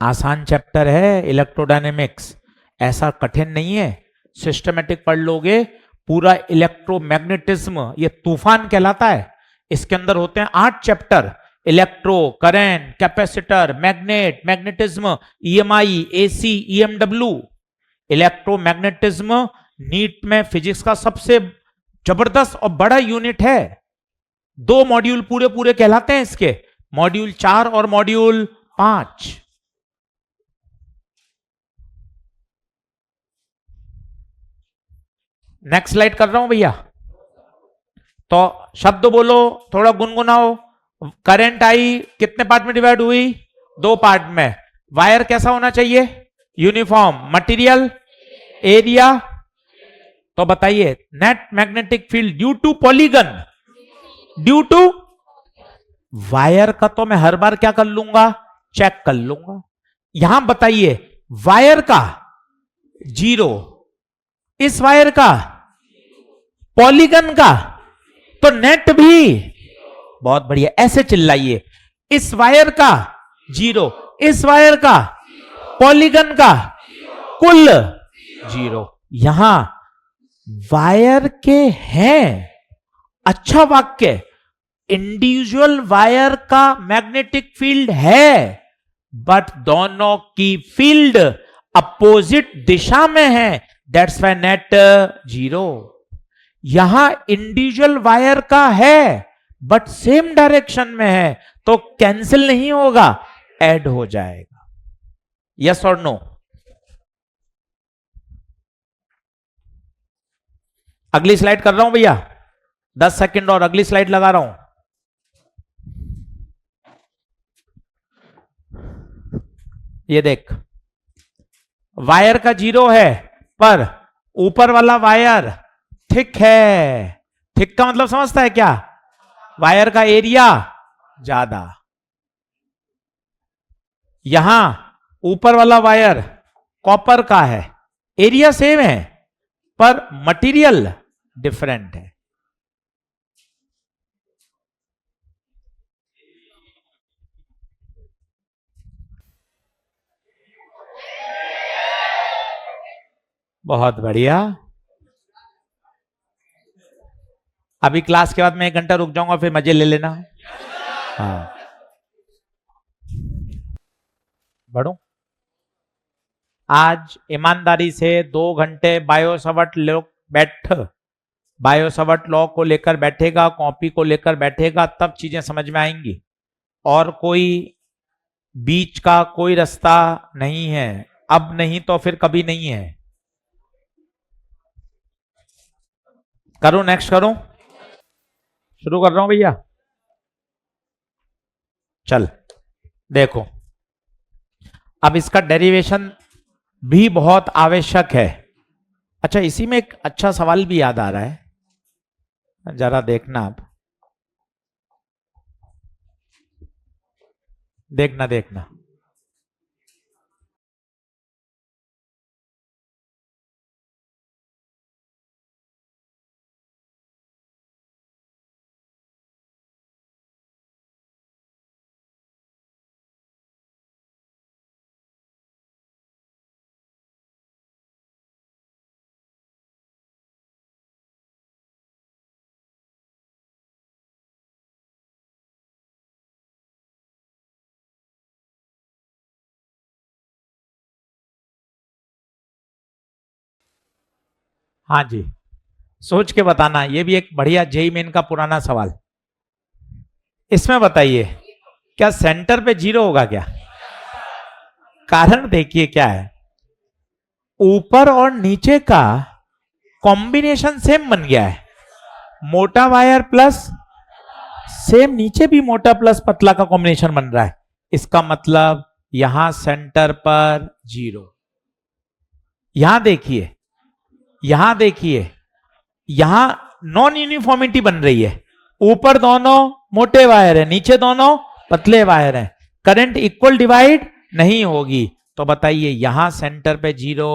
आसान चैप्टर है इलेक्ट्रोडायनेमिक्स, ऐसा कठिन नहीं है। सिस्टमेटिक पढ़ लोगे पूरा इलेक्ट्रोमैग्नेटिज्म, ये तूफान कहलाता है। इसके अंदर होते हैं 8 chapter, electro, current, capacitor, magnet, magnetism, EMI, AC, EMW. Electromagnetism NEET में फिजिक्स का सबसे जबरदस्त और बड़ा यूनिट है। 2 मॉड्यूल पूरे पूरे कहलाते हैं इसके, मॉड्यूल 4 और मॉड्यूल 5। नेक्स्ट स्लाइड कर रहा हूं भैया, तो शब्द बोलो, थोड़ा गुनगुनाओ। करंट आई कितने पार्ट में डिवाइड हुई? 2 पार्ट में। वायर कैसा होना चाहिए? यूनिफॉर्म। मटेरियल, एरिया, तो बताइए net magnetic field due to polygon, due to wire का तो मैं हर बार क्या कर लूंगा? चेक कर लूंगा। यहां बताइए वायर का 0, इस वायर का, पॉलीगन का, तो नेट भी। बहुत बढ़िया, ऐसे चिल्लाइए। इस वायर का 0, इस वायर का, पॉलीगन का, कुल 0। यहां वायर के हैं, अच्छा वाक्य, इंडिविजुअल वायर का मैग्नेटिक फील्ड है, बट दोनों की फील्ड अपोजिट दिशा में है, दैट्स वाई नेट 0। यहां इंडिविजुअल वायर का है बट सेम डायरेक्शन में है, तो कैंसिल नहीं होगा, ऐड हो जाएगा। यस और नो? अगली स्लाइड कर रहा हूं भैया, 10 सेकंड और अगली स्लाइड लगा रहा हूं। ये देख, वायर का 0 है पर ऊपर वाला वायर थिक है, थिक का मतलब समझता है क्या, वायर का एरिया ज्यादा। यहां ऊपर वाला वायर कॉपर का है, एरिया सेम है पर मटेरियल डिफरेंट है। बहुत बढ़िया। अभी क्लास के बाद मैं 1 घंटा रुक जाऊंगा, फिर मजे ले लेना। हाँ, बढ़ो। आज ईमानदारी से 2 घंटे बायोसवट लोग बायोसवट लॉ को लेकर बैठेगा, कॉपी को लेकर बैठेगा, तब चीजें समझ में आएंगी। और कोई बीच का कोई रास्ता नहीं है, अब नहीं तो फिर कभी नहीं है। करूं, नेक्स्ट करूं, शुरू कर रहा हूं भैया। चल देखो, अब इसका डेरिवेशन भी बहुत आवश्यक है। अच्छा, इसी में एक अच्छा सवाल भी याद आ रहा है, जरा देखना आप, देखना देखना। हाँ जी, सोच के बताना, ये भी एक बढ़िया जेई मेन का पुराना सवाल। इसमें बताइए, क्या सेंटर पे 0 होगा क्या? कारण देखिए क्या है, ऊपर और नीचे का कॉम्बिनेशन सेम बन गया है, मोटा वायर प्लस सेम नीचे भी मोटा प्लस पतला का कॉम्बिनेशन बन रहा है। इसका मतलब यहां सेंटर पर 0। यहां देखिए, यहां देखिए, यहां नॉन यूनिफॉर्मिटी बन रही है, ऊपर दोनों मोटे वायर है, नीचे दोनों पतले वायर हैं, करंट इक्वल डिवाइड नहीं होगी। तो बताइए यहां सेंटर पे 0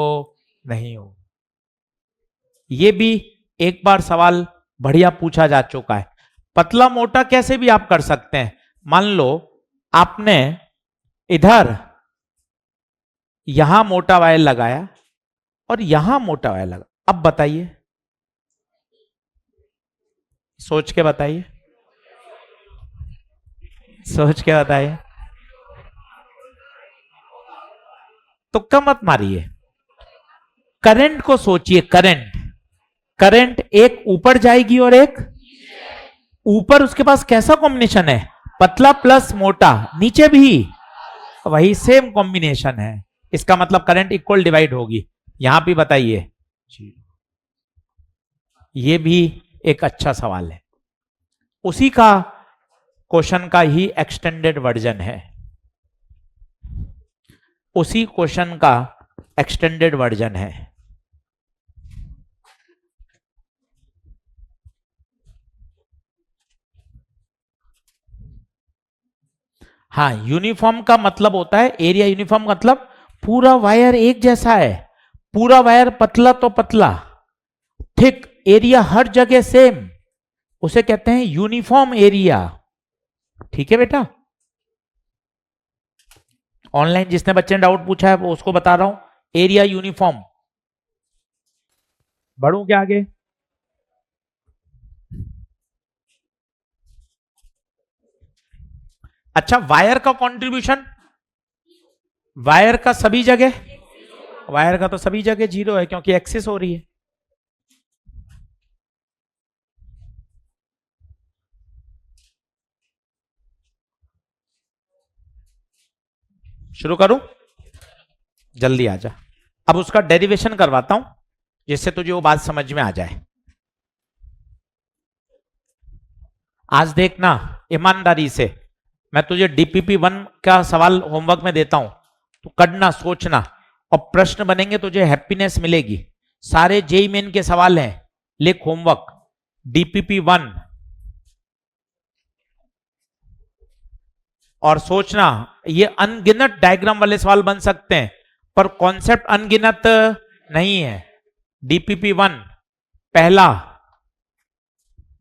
नहीं हो। ये भी एक बार सवाल बढ़िया पूछा जा चुका है। पतला मोटा कैसे भी आप कर सकते हैं। मान लो आपने इधर यहां मोटा वायर लगाया और यहां मोटा वायर लगा, अब बताइए, सोच के बताइए, सोच के बताइए, तुक्का मत मारिए, करंट को सोचिए। करंट करंट एक ऊपर जाएगी और एक ऊपर, उसके पास कैसा कॉम्बिनेशन है, पतला प्लस मोटा, नीचे भी वही सेम कॉम्बिनेशन है। इसका मतलब करंट इक्वल डिवाइड होगी। यहां भी बताइए, ये भी एक अच्छा सवाल है, उसी का क्वेश्चन का ही एक्सटेंडेड वर्जन है, उसी क्वेश्चन का एक्सटेंडेड वर्जन है। हाँ, यूनिफॉर्म का मतलब होता है एरिया, यूनिफॉर्म मतलब पूरा वायर एक जैसा है, पूरा वायर पतला तो पतला, थिक, एरिया हर जगह सेम, उसे कहते हैं यूनिफॉर्म एरिया। ठीक है बेटा, ऑनलाइन जिसने बच्चे ने डाउट पूछा है वो उसको बता रहा हूं, एरिया यूनिफॉर्म। बढ़ूं क्या आगे? अच्छा, वायर का कंट्रीब्यूशन, वायर का सभी जगह, वायर का तो सभी जगह 0 है क्योंकि एक्सिस हो रही है। शुरू करूं, जल्दी आ जा। अब उसका डेरिवेशन करवाता हूं जिससे तुझे वो बात समझ में आ जाए। आज देखना ईमानदारी से, मैं तुझे डीपीपी 1 का सवाल होमवर्क में देता हूं, तो करना, सोचना, और प्रश्न बनेंगे तुझे हैप्पीनेस मिलेगी। सारे जेई मेन के सवाल हैं, लिख होमवर्क। डीपीपी 1 और सोचना, ये अनगिनत डायग्राम वाले सवाल बन सकते हैं पर कॉन्सेप्ट अनगिनत नहीं है। डीपीपी 1 पहला,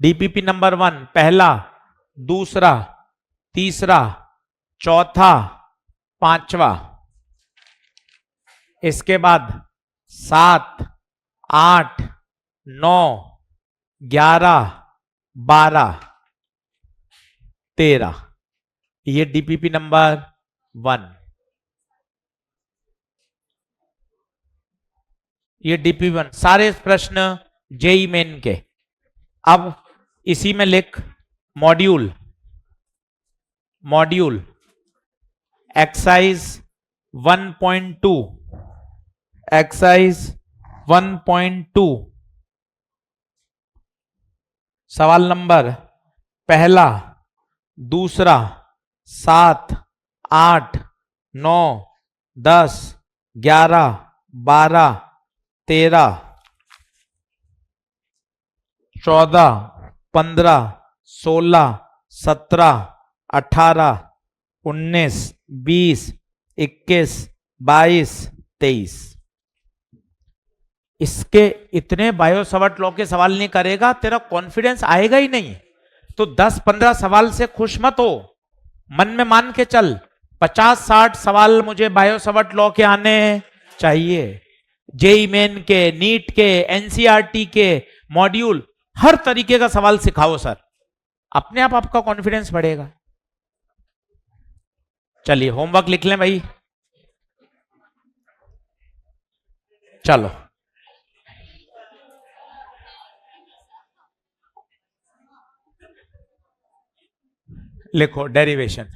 डीपीपी नंबर 1 पहला, दूसरा, तीसरा, चौथा, पांचवा, इसके बाद 7, 8, 9, 11, 12, 13, ये डीपीपी नंबर 1, ये डीपीपी 1 सारे प्रश्न जेई मेन के। अब इसी में लिख मॉड्यूल, मॉड्यूल एक्सरसाइज 1.2, एक्सरसाइज 1.2 सवाल नंबर पहला, दूसरा, 7, 8, 9, 10, 11, 12, 13, 14, 15, 16, 17, 18, 19, 20, 21, 22, 23। इसके इतने बायो सवर्ट लॉ के सवाल नहीं करेगा, तेरा कॉन्फिडेंस आएगा ही नहीं। तो 10-15 सवाल से खुश मत हो, मन में मान के चल 50-60 सवाल मुझे बायो सवर्ट लॉ के आने चाहिए। जेई मेन के, नीट के, एनसीईआरटी के मॉड्यूल, हर तरीके का सवाल सिखाओ सर, अपने आप आपका कॉन्फिडेंस बढ़ेगा। चलिए होमवर्क लिख लें भाई, चलो लिखो डेरिवेशन।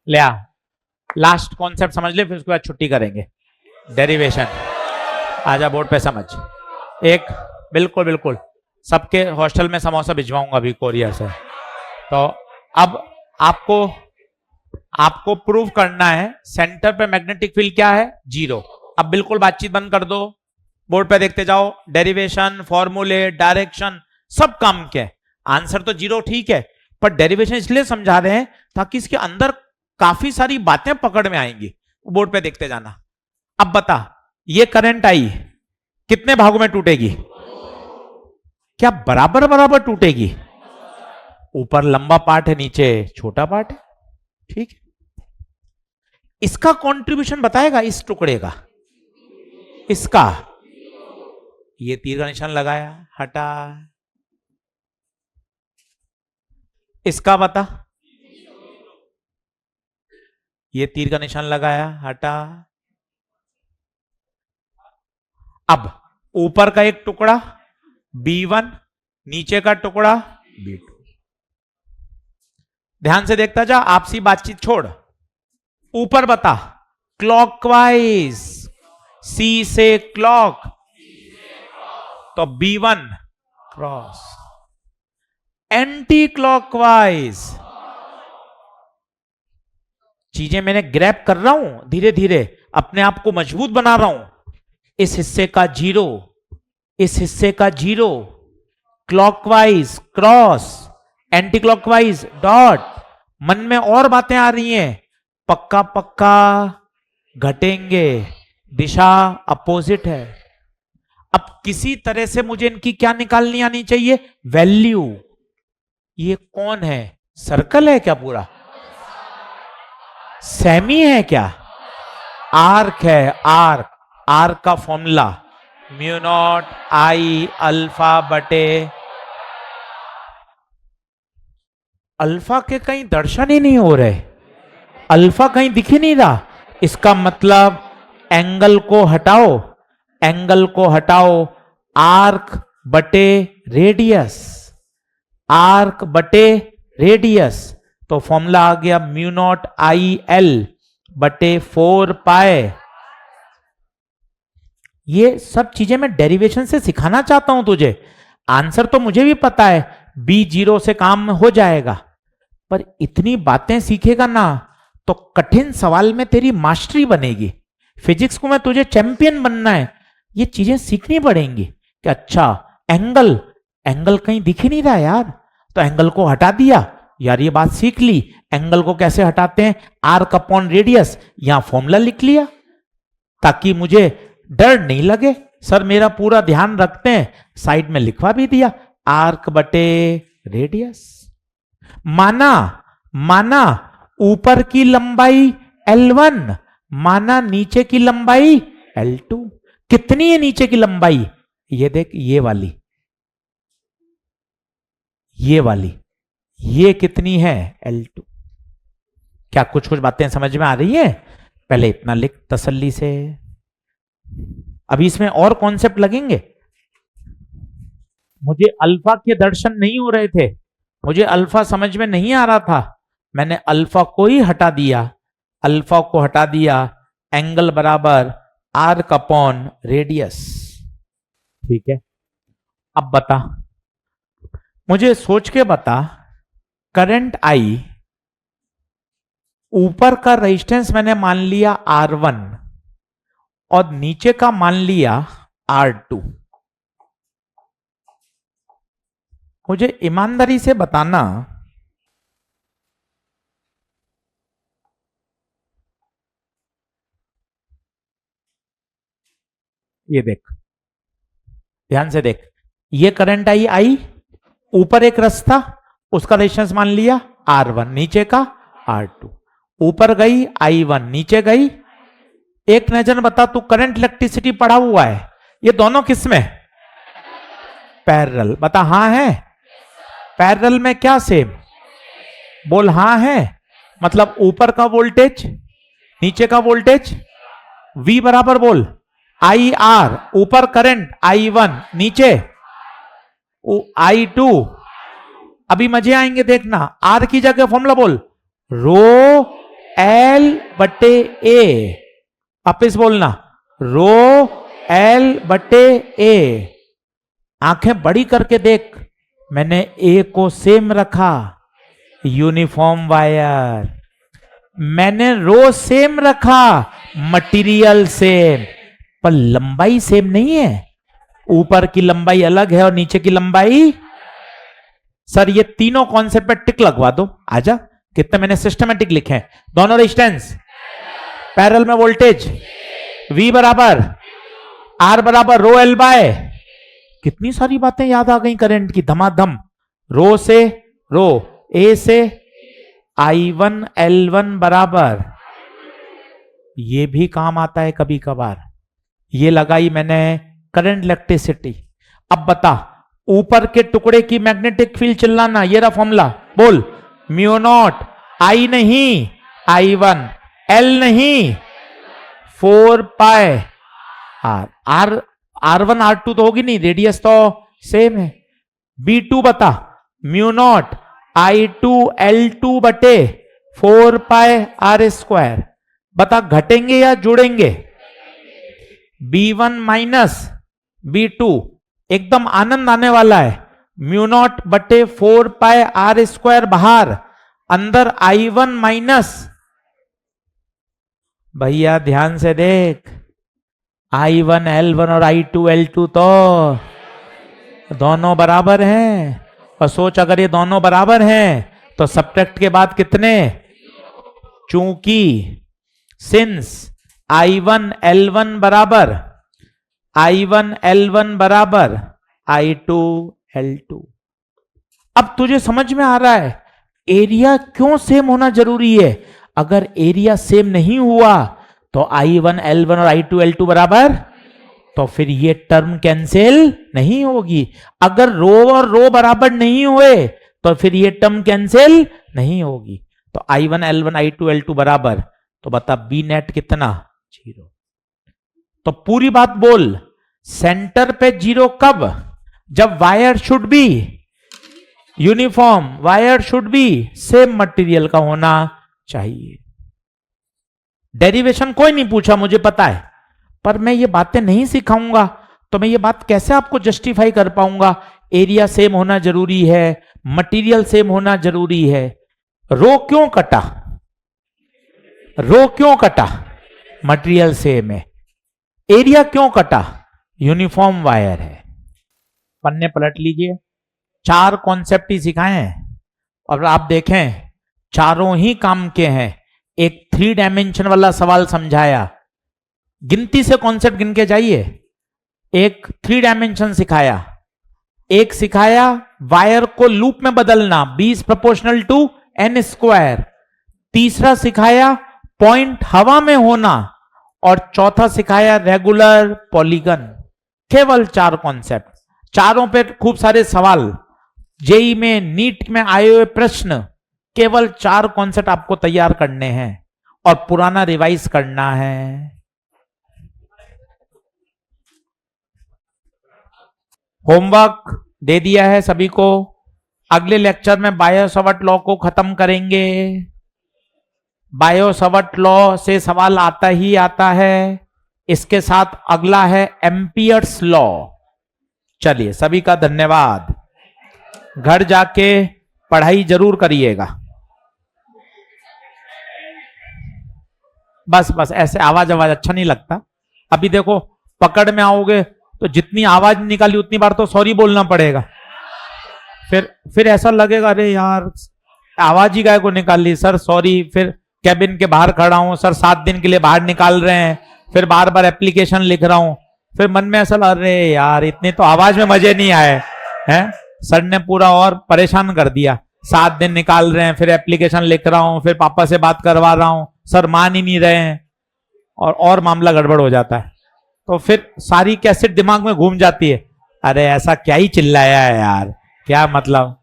ले आ, लास्ट कॉन्सेप्ट समझ ले, फिर उसके बाद छुट्टी करेंगे। डेरिवेशन आजा बोर्ड पे समझ। एक, बिल्कुल बिल्कुल, सबके हॉस्टल में समोसा भिजवाऊंगा अभी कोरिया से। तो अब आपको प्रूव करना है सेंटर पे मैग्नेटिक फील्ड क्या है, 0। अब बिल्कुल बातचीत बंद कर दो, बोर्ड पे देखते जाओ। डेरिवेशन, फॉर्मूले, डायरेक्शन सब काम के, आंसर तो 0 ठीक है, पर डेरिवेशन इसलिए समझा रहे हैं ताकि इसके अंदर काफी सारी बातें पकड़ में आएंगी। बोर्ड पे देखते जाना। अब बता, ये करंट आई कितने भागों में टूटेगी? क्या बराबर बराबर टूटेगी? ऊपर लंबा पार्ट है, नीचे छोटा पार्ट है, ठीक है। इसका कंट्रीब्यूशन बताएगा इस टुकड़े का, इसका, ये तीर का निशान लगाया, हटा। इसका बता, ये तीर का निशान लगाया, हटा। अब ऊपर का एक टुकड़ा B1, नीचे का टुकड़ा B2। ध्यान से देखता जा, आपसी बातचीत छोड़। ऊपर बता, क्लॉकवाइज, C से क्लॉक, तो B1 क्रॉस। एंटी क्लॉकवाइज, चीजें मैंने ग्रैब कर रहा हूं धीरे धीरे, अपने आप को मजबूत बना रहा हूं। इस हिस्से का 0, इस हिस्से का 0, clockwise cross, anti clockwise dot. मन में और बातें आ रही हैं, पक्का पक्का घटेंगे, दिशा अपोजिट है। अब किसी तरह से मुझे इनकी क्या निकालनी आनी चाहिए, वैल्यू। ये कौन है, सर्कल है क्या पूरा, सेमी है क्या, आर्क है, आर्क। आर्क का फॉर्मूला म्यू0 I अल्फा बटे, अल्फा के कहीं दर्शन ही नहीं हो रहे, अल्फा कहीं दिख ही नहीं रहा। इसका मतलब एंगल को हटाओ, एंगल को हटाओ, आर्क बटे रेडियस, आर्क बटे रेडियस। तो फॉर्मूला आ गया म्यू नॉट आई एल बटे 4 पाए। ये सब चीजें मैं डेरिवेशन से सिखाना चाहता हूं तुझे। आंसर तो मुझे भी पता है, बी जीरो से काम हो जाएगा, पर इतनी बातें सीखेगा ना तो कठिन सवाल में तेरी मास्टरी बनेगी। फिजिक्स को में तुझे चैंपियन बनना है, ये चीजें सीखनी पड़ेंगी कि अच्छा एंगल, एंगल कहीं दिख ही नहीं रहा यार, तो एंगल को हटा दिया यार, ये बात सीख ली। एंगल को कैसे हटाते हैं, आर्क अपॉन रेडियस, यहां फॉर्मूला लिख लिया ताकि मुझे डर नहीं लगे, सर मेरा पूरा ध्यान रखते हैं, साइड में लिखवा भी दिया आर्क बटे रेडियस। माना ऊपर की लंबाई L1, माना नीचे की लंबाई L2। कितनी है नीचे की लंबाई, ये देख, ये वाली, ये कितनी है L2। क्या कुछ बातें समझ में आ रही है? पहले इतना लिख तसल्ली से, अभी इसमें और कॉन्सेप्ट लगेंगे। मुझे अल्फा के दर्शन नहीं हो रहे थे, मुझे अल्फा समझ में नहीं आ रहा था, मैंने अल्फा को ही हटा दिया, अल्फा को हटा दिया, एंगल बराबर आर्क अपॉन रेडियस। ठीक है, अब बता, मुझे सोच के बता, करंट आई, ऊपर का रेजिस्टेंस मैंने मान लिया R1 और नीचे का मान लिया R2। मुझे ईमानदारी से बताना, ये देख, ध्यान से देख, ये करंट आई, ऊपर एक रास्ता, उसका रेजिस्टेंस मान लिया R1, नीचे का R2, ऊपर गई I1, नीचे गई। एक नजर बता, तू करंट इलेक्ट्रिसिटी पढ़ा हुआ है, ये दोनों किस में? पैरेलल। बता हाँ है, पैरेलल में क्या सेम? बोल हाँ है, मतलब ऊपर का वोल्टेज नीचे का वोल्टेज, V बराबर बोल IR, ऊपर करंट I1, नीचे I2। अभी मजे आएंगे देखना, R की जगह फॉर्मूला बोल रो L बटे A, वापिस बोलना रो L बटे A। आंखें बड़ी करके देख, मैंने A को सेम रखा, यूनिफॉर्म वायर, मैंने रो सेम रखा, मटेरियल सेम, पर लंबाई सेम नहीं है। ऊपर की लंबाई अलग है और नीचे की लंबाई। सर ये तीनों कॉन्सेप्ट पे टिक लगवा दो, आजा, कितने मैंने सिस्टमेटिक लिखे हैं। दोनों रेजिस्टेंस, पैरेलल में वोल्टेज V बराबर R बराबर रो L बाय, कितनी सारी बातें याद आ गई करंट की, धमाधम। रो से रो, A से I1 L1 बराबर, ये भी काम आता है कभी कभार। ये लगाई मैंने करंट इलेक्ट्रिसिटी। अब बता, ऊपर के टुकड़े की मैग्नेटिक फील्ड चिल्लाना, ये रहा फॉर्मूला, बोल म्यू नॉट I नहीं I1, L नहीं 4 पाए R, R1 R2 तो होगी नहीं, रेडियस तो सेम है। B2 बता, म्यू नॉट I2 L2 बटे 4 पाए R स्क्वायर। बता घटेंगे या जुड़ेंगे? B1 माइनस B2, एकदम आनंद आने वाला है। म्यू नॉट बटे 4 पाए R स्क्वायर बाहर, अंदर I1 माइनस, भैया ध्यान से देख, I1 L1 और I2 L2 तो दोनों बराबर हैं, और सोच अगर ये दोनों बराबर हैं तो सब्ट्रैक्ट के बाद कितने? चूंकि सिंस I1 L1 बराबर I1 L1 बराबर I2 L2। अब तुझे समझ में आ रहा है एरिया क्यों सेम होना जरूरी है। अगर एरिया सेम नहीं हुआ तो I1 L1 और I2 L2 बराबर, तो फिर ये टर्म कैंसिल नहीं होगी। अगर रो और रो बराबर नहीं हुए तो फिर ये टर्म कैंसिल नहीं होगी। तो I1 L1 I2 L2 बराबर, तो बता बी नेट कितना? 0। तो पूरी बात बोल, सेंटर पे 0 कब? जब wire should be uniform wire should be same material का होना चाहिए। डेरिवेशन कोई नहीं पूछा, मुझे पता है, पर मैं ये बातें नहीं सिखाऊंगा तो मैं ये बात कैसे आपको जस्टिफाई कर पाऊंगा? एरिया सेम होना जरूरी है, मटेरियल सेम होना जरूरी है। रो क्यों कटा? रो क्यों कटा? मटेरियल सेम है। एरिया क्यों कटा? यूनिफॉर्म वायर है। पन्ने पलट लीजिए, 4 कॉन्सेप्ट ही सिखाए हैं और आप देखें चारों ही काम के हैं। एक 3 डायमेंशन वाला सवाल समझाया, गिनती से कॉन्सेप्ट गिन के जाइए। एक 3 डायमेंशन सिखाया, एक सिखाया वायर को लूप में बदलना, 20 प्रोपोर्शनल टू n स्क्वायर, तीसरा सिखाया पॉइंट हवा में होना और चौथा सिखाया रेगुलर पॉलीगन। केवल 4 कॉन्सेप्ट, चारों पे खूब सारे सवाल, जेई में नीट में आए हुए प्रश्न, केवल 4 कॉन्सेप्ट आपको तैयार करने हैं और पुराना रिवाइज करना है। होमवर्क दे दिया है सभी को। अगले लेक्चर में बायो-सवर्ट लॉ को खत्म करेंगे। बायो-सवर्ट लॉ से सवाल आता ही आता है। इसके साथ अगला है एम्पियर्स लॉ। चलिए, सभी का धन्यवाद। घर जाके पढ़ाई जरूर करिएगा। बस बस ऐसे आवाज अच्छा नहीं लगता। अभी देखो, पकड़ में आओगे तो जितनी आवाज निकाली उतनी बार तो सॉरी बोलना पड़ेगा। फिर ऐसा लगेगा अरे यार आवाज ही गाय को निकाल ली, सर सॉरी। फिर कैबिन के बाहर खड़ा हूं, सर 7 दिन के लिए बाहर निकाल रहे हैं, फिर बार बार एप्लीकेशन लिख रहा हूं, फिर मन में ऐसा अरे यार इतनी तो आवाज में मजे नहीं आए हैं, सर ने पूरा और परेशान कर दिया। 7 दिन निकाल रहे हैं, फिर एप्लीकेशन लिख रहा हूं, फिर पापा से बात करवा रहा हूं, सर मान ही नहीं रहे हैं, और मामला गड़बड़ हो जाता है। तो फिर सारी कैसेट दिमाग में घूम जाती है, अरे ऐसा क्या ही चिल्लाया है यार, क्या मतलब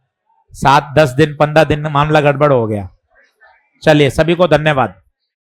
7, 10 दिन 15 दिन में मामला गड़बड़ हो गया। चलिए, सभी को धन्यवाद।